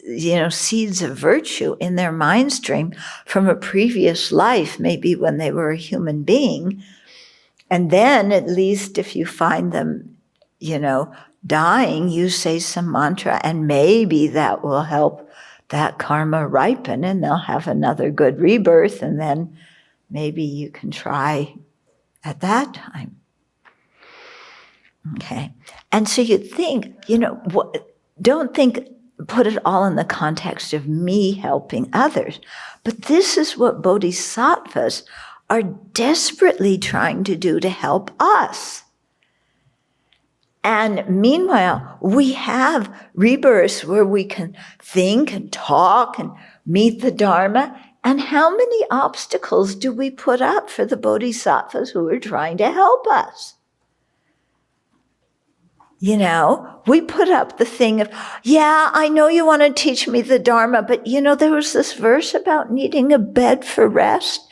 seeds of virtue in their mind stream from a previous life, maybe when they were a human being. And then at least if you find them, dying, you say some mantra, and maybe that will help that karma ripen, and they'll have another good rebirth, and then maybe you can try at that time. Okay. And so you think, don't think, put it all in the context of me helping others, but this is what bodhisattvas are desperately trying to do to help us. And meanwhile, we have rebirths where we can think and talk and meet the Dharma. And how many obstacles do we put up for the bodhisattvas who are trying to help us? We put up the thing of, yeah, I know you want to teach me the Dharma, but there was this verse about needing a bed for rest.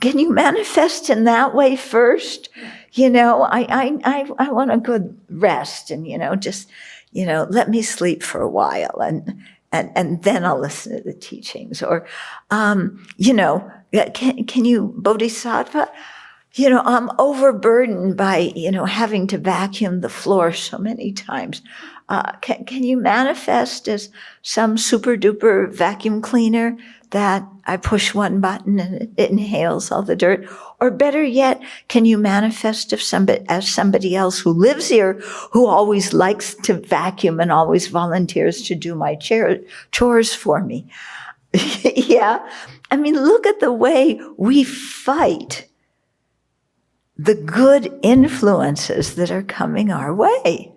Can you manifest in that way first? I want a good rest, and just let me sleep for a while, and then I'll listen to the teachings. Or can you, bodhisattva? I'm overburdened by having to vacuum the floor so many times. Can you manifest as some super duper vacuum cleaner that I push one button and it inhales all the dirt? Or better yet, can you manifest as somebody else who lives here, who always likes to vacuum and always volunteers to do my chores for me? Yeah. I mean, look at the way we fight the good influences that are coming our way.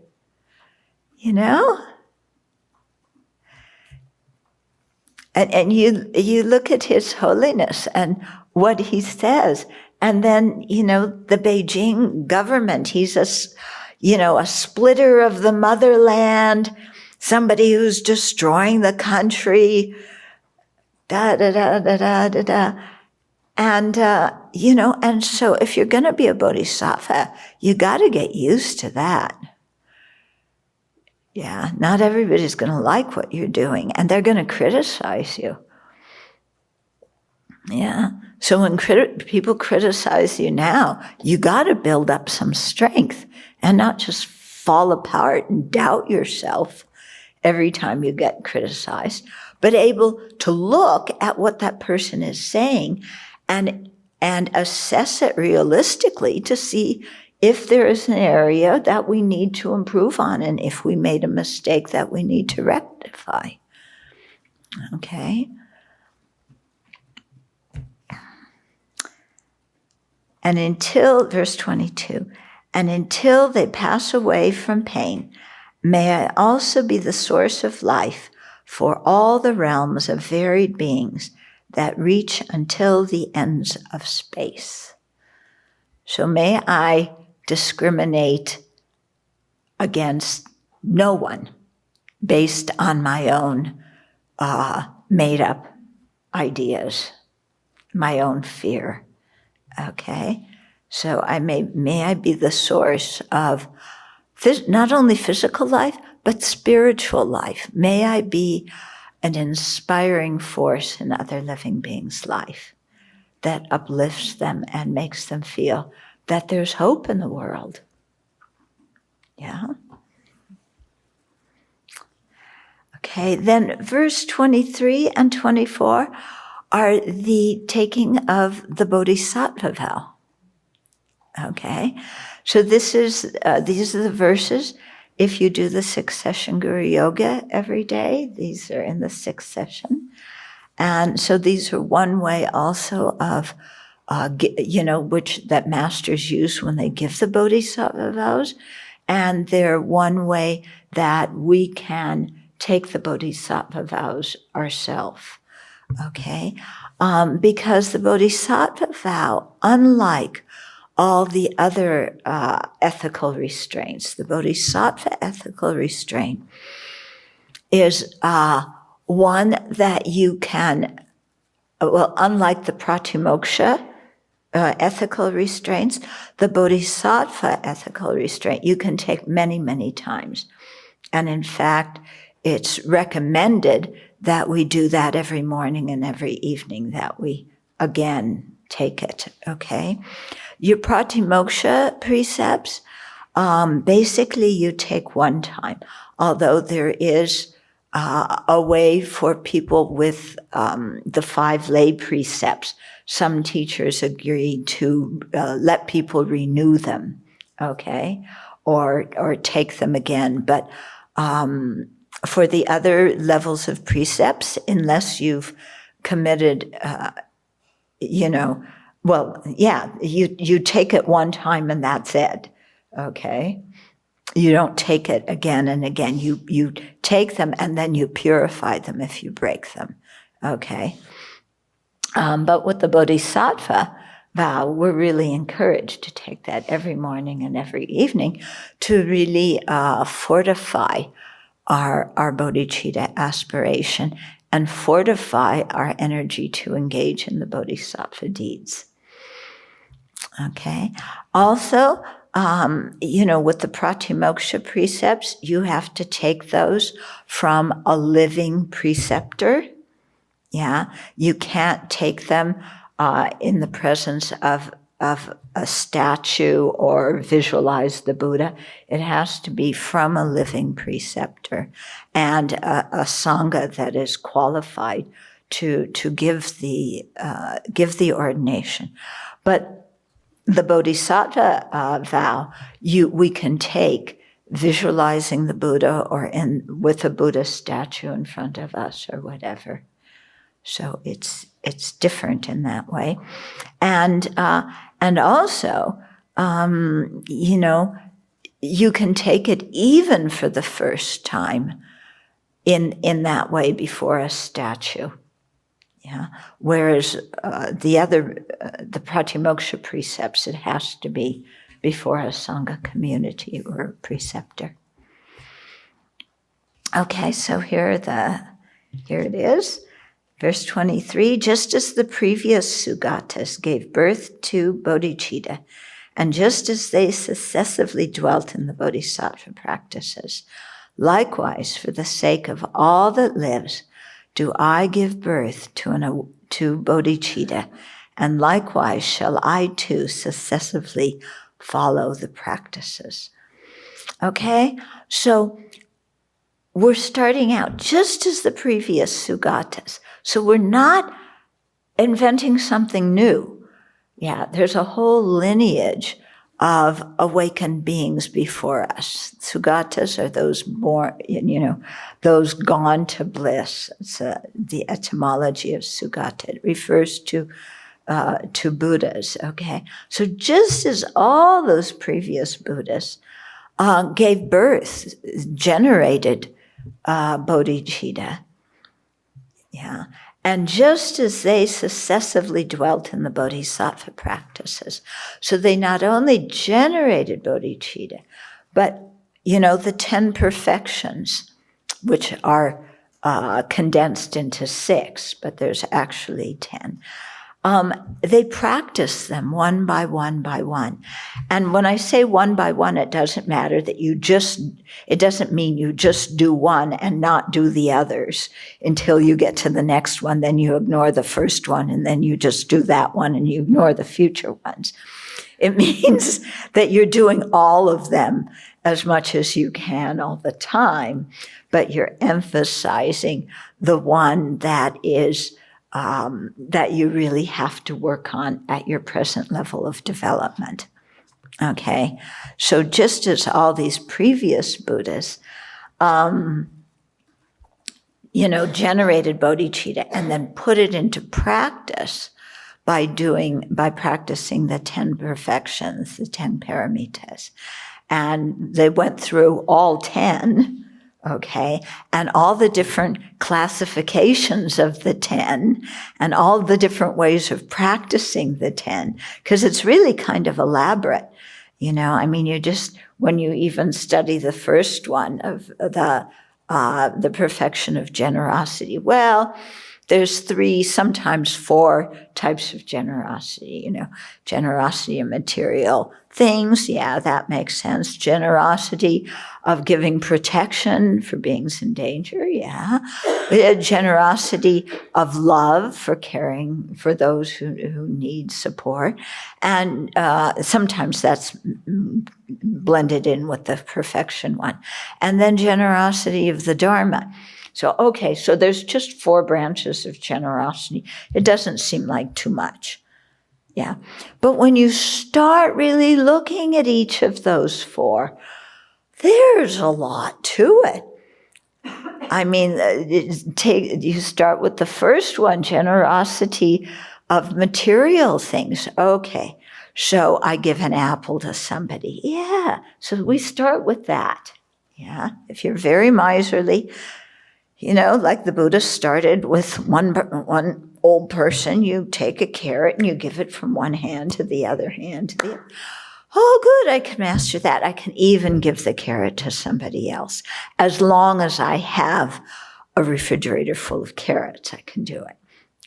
And you look at His Holiness and what he says, and then, the Beijing government, he's a splitter of the motherland, somebody who's destroying the country, And, and so if you're going to be a bodhisattva, you got to get used to that. Yeah, not everybody's going to like what you're doing, and they're going to criticize you. Yeah, so when people criticize you now, you got to build up some strength and not just fall apart and doubt yourself every time you get criticized, but able to look at what that person is saying and assess it realistically to see if there is an area that we need to improve on, and if we made a mistake that we need to rectify. Okay? And until, verse 22, and until they pass away from pain, may I also be the source of life for all the realms of varied beings that reach until the ends of space. So may I discriminate against no one based on my own made-up ideas, my own fear. Okay? So may I be the source of not only physical life, but spiritual life. May I be an inspiring force in other living beings' life that uplifts them and makes them feel that there's hope in the world. Yeah? Okay, then verse 23 and 24 are the taking of the Bodhisattva vow. Okay, so these are the verses. If you do the 6th session Guru Yoga every day, these are in the 6th session. And so these are one way also of, which that masters use when they give the Bodhisattva vows. And they're one way that we can take the Bodhisattva vows ourselves. Okay? Because the Bodhisattva vow, unlike all the other ethical restraints, the Bodhisattva ethical restraint is one that you can, unlike the Pratimoksha ethical restraints, the Bodhisattva ethical restraint you can take many, many times. And in fact, it's recommended that we do that every morning and every evening, that we again take it, okay? Your pratimoksha precepts, basically you take one time, although there is a way for people with the 5 lay precepts. Some teachers agreed to let people renew them, okay, or take them again. But for the other levels of precepts, unless you've committed, you take it one time and that's it, okay? You don't take it again and again. You take them and then you purify them if you break them, okay? But with the Bodhisattva vow, we're really encouraged to take that every morning and every evening to really fortify our bodhicitta aspiration and fortify our energy to engage in the bodhisattva deeds. Okay. Also, with the pratimoksha precepts, you have to take those from a living preceptor. Yeah. You can't take them in the presence of a statue or visualize the Buddha. It has to be from a living preceptor and a sangha that is qualified to give the ordination. But the Bodhisattva vow, we can take visualizing the Buddha or with a Buddha statue in front of us or whatever. So it's different in that way, and also, you can take it even for the first time in that way before a statue. Yeah. Whereas the pratimoksha precepts, it has to be before a sangha community or a preceptor. Okay, so here it is. Verse 23, just as the previous Sugatas gave birth to bodhicitta, and just as they successively dwelt in the bodhisattva practices, likewise, for the sake of all that lives, do I give birth to bodhicitta, and likewise shall I too successively follow the practices. Okay, so we're starting out just as the previous Sugatas. So we're not inventing something new. Yeah, there's a whole lineage of awakened beings before us. Sugatas are those born, those gone to bliss. It's the etymology of Sugata. It refers to Buddhas, okay? So just as all those previous Buddhas gave birth, generated bodhicitta, yeah, and just as they successively dwelt in the bodhisattva practices, so they not only generated bodhicitta, but, the 10 perfections, which are condensed into 6, but there's actually 10. They practice them one by one by one. And when I say one by one, it doesn't matter that it doesn't mean you just do one and not do the others until you get to the next one, then you ignore the first one, and then you just do that one and you ignore the future ones. It means that you're doing all of them as much as you can all the time, but you're emphasizing the one that is that you really have to work on at your present level of development. Okay, so just as all these previous Buddhas, generated bodhicitta and then put it into practice by practicing the 10 perfections, the 10 paramitas, and they went through all 10. Okay, and all the different classifications of the 10 and all the different ways of practicing the 10, because it's really kind of elaborate. When you even study the first one of the perfection of generosity, well, There's 3, sometimes 4 types of generosity, generosity of material things. Yeah, that makes sense. Generosity of giving protection for beings in danger. Yeah. Generosity of love for caring for those who need support. And sometimes that's blended in with the perfection one. And then generosity of the Dharma. So, okay, so there's just 4 branches of generosity. It doesn't seem like too much. Yeah. But when you start really looking at each of those 4, there's a lot to it. I mean, you start with the first one, generosity of material things. Okay, so I give an apple to somebody. Yeah, so we start with that. Yeah, if you're very miserly, like the Buddha started with one old person, you take a carrot and you give it from one hand to the other hand to the other. Oh, good, I can master that. I can even give the carrot to somebody else. As long as I have a refrigerator full of carrots, I can do it.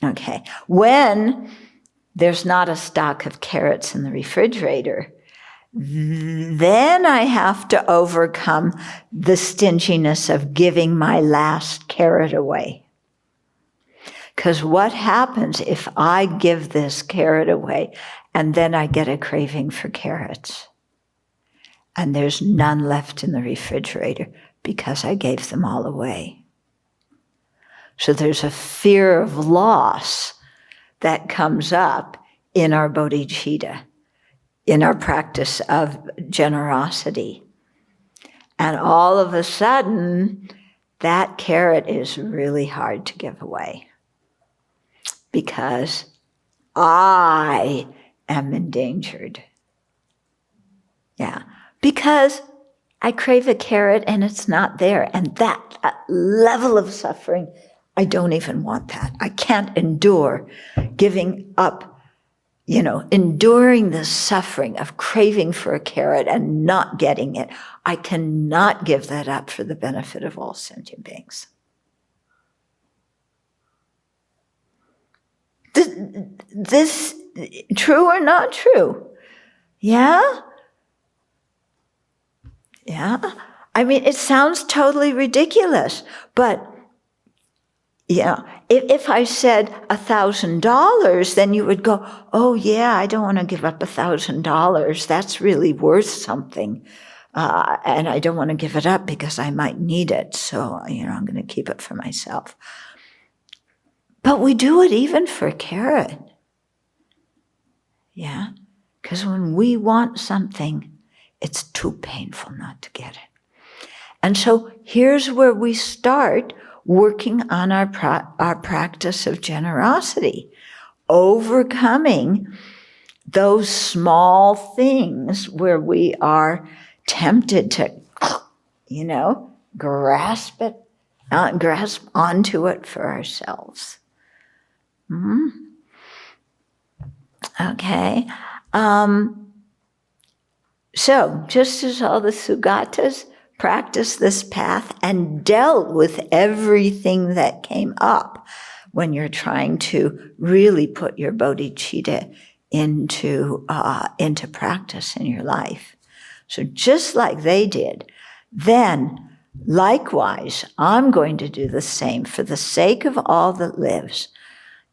Okay. When there's not a stock of carrots in the refrigerator, then I have to overcome the stinginess of giving my last carrot away. Because what happens if I give this carrot away and then I get a craving for carrots and there's none left in the refrigerator because I gave them all away? So there's a fear of loss that comes up in our bodhicitta, in our practice of generosity. And all of a sudden, that carrot is really hard to give away because I am endangered. Yeah, because I crave a carrot and it's not there. And that level of suffering, I don't even want that. I can't endure giving up, enduring the suffering of craving for a carrot and not getting it. I cannot give that up for the benefit of all sentient beings. This true or not true? Yeah? Yeah? I mean, it sounds totally ridiculous, but if I said $1,000, then you would go, oh yeah, I don't want to give up $1,000. That's really worth something. And I don't want to give it up because I might need it. So, I'm going to keep it for myself. But we do it even for a carrot. Yeah? Because when we want something, it's too painful not to get it. And so here's where we start working on our practice of generosity, overcoming those small things where we are tempted to, grasp onto it for ourselves. Okay. So, just as all the Sugatas practiced this path and dealt with everything that came up when you're trying to really put your bodhicitta into practice in your life. So just like they did, then likewise, I'm going to do the same for the sake of all that lives.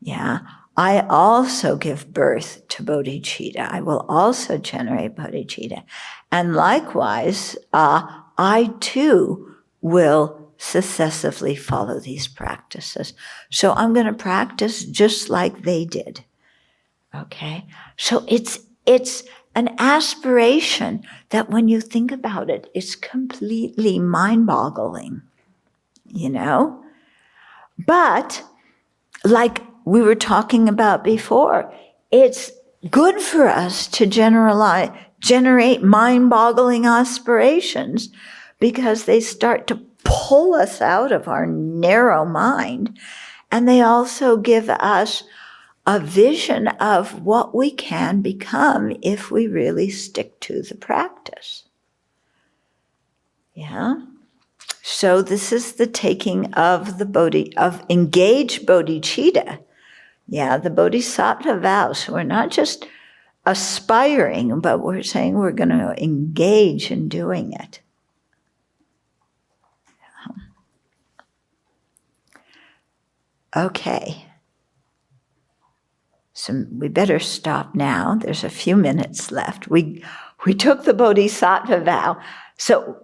Yeah, I also give birth to bodhicitta. I will also generate bodhicitta. And likewise, I too will successively follow these practices. So I'm going to practice just like they did. Okay? So it's an aspiration that when you think about it, it's completely mind-boggling, But, like we were talking about before, it's good for us to generate mind-boggling aspirations because they start to pull us out of our narrow mind, and they also give us a vision of what we can become if we really stick to the practice. Yeah? So this is the taking of of engaged bodhicitta. Yeah, the Bodhisattva vow. So we're not just aspiring, but we're saying we're going to engage in doing it. Okay. So we better stop now. There's a few minutes left. We took the Bodhisattva vow. So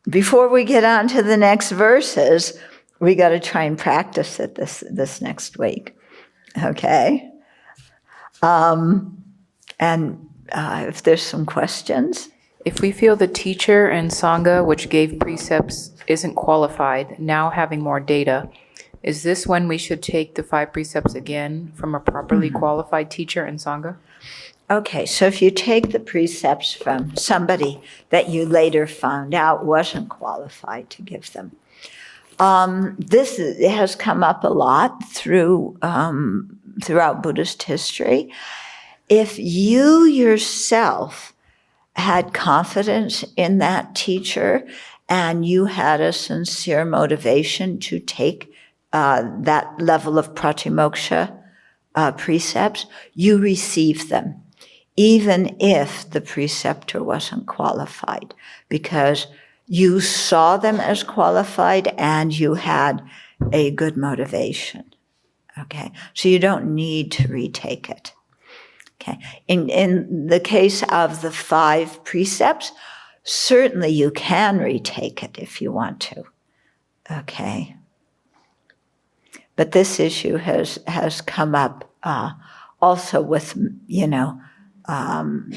before we get on to the next verses, we got to try and practice it this next week. Okay? If there's some questions. If we feel the teacher and Sangha, which gave precepts, isn't qualified, now having more data, is this when we should take the 5 precepts again from a properly qualified teacher and Sangha? Okay, so if you take the precepts from somebody that you later found out wasn't qualified to give them, this has come up a lot throughout Buddhist history. If you yourself had confidence in that teacher and you had a sincere motivation to take that level of pratimoksha precepts, you received them, even if the preceptor wasn't qualified, because you saw them as qualified and you had a good motivation. Okay, so you don't need to retake it. Okay, in the case of the 5 precepts, certainly you can retake it if you want to. Okay. But this issue has come up also with,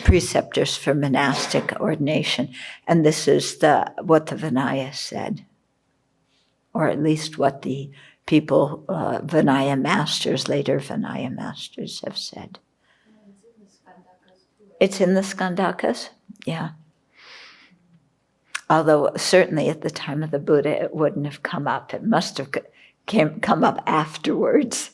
preceptors for monastic ordination. And this is what the Vinaya said, or at least what the people, Vinaya masters, later Vinaya masters have said. It's in the Skandakas? Yeah. Although certainly at the time of the Buddha, it wouldn't have come up. It must have come up afterwards.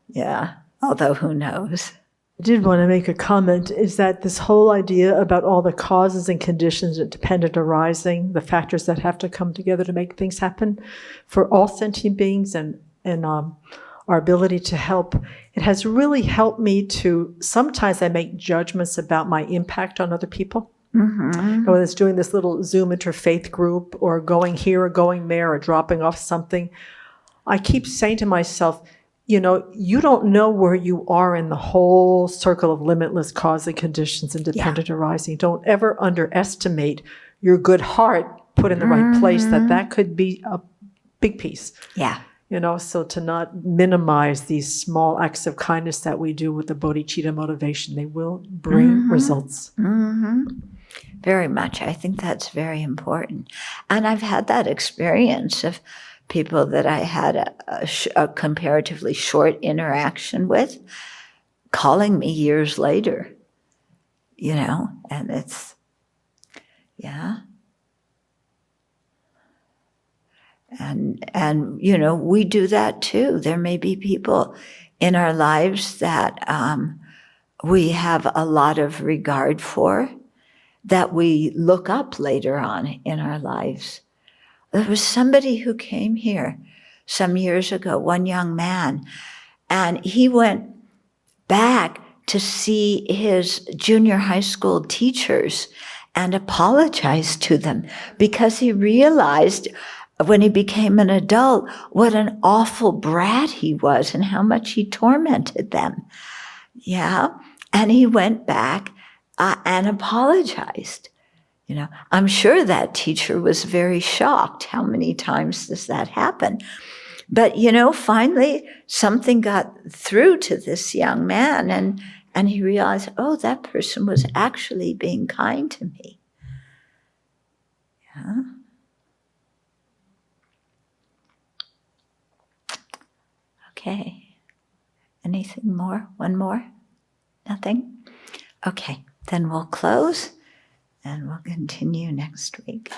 Yeah, although who knows? I did want to make a comment, is that this whole idea about all the causes and conditions that dependent arising, the factors that have to come together to make things happen for all sentient beings and our ability to help, it has really helped me to, sometimes I make judgments about my impact on other people. Mm-hmm. Whether it's doing this little Zoom interfaith group or going here or going there or dropping off something, I keep saying to myself, you don't know where you are in the whole circle of limitless cause and conditions and dependent arising. Don't ever underestimate your good heart put in the right place, that could be a big piece. Yeah. So to not minimize these small acts of kindness that we do with the bodhicitta motivation, they will bring results. Mm-hmm. Very much. I think that's very important. And I've had that experience of people that I had a comparatively short interaction with calling me years later, and it's, yeah. And we do that too. There may be people in our lives that we have a lot of regard for, that we look up later on in our lives. There was somebody who came here some years ago, one young man, and he went back to see his junior high school teachers and apologized to them because he realized when he became an adult what an awful brat he was and how much he tormented them. Yeah, and he went back and apologized. I'm sure that teacher was very shocked. How many times does that happen? But, finally something got through to this young man and he realized, oh, that person was actually being kind to me. Yeah. Okay. Anything more? One more? Nothing? Okay. Then we'll close and we'll continue next week.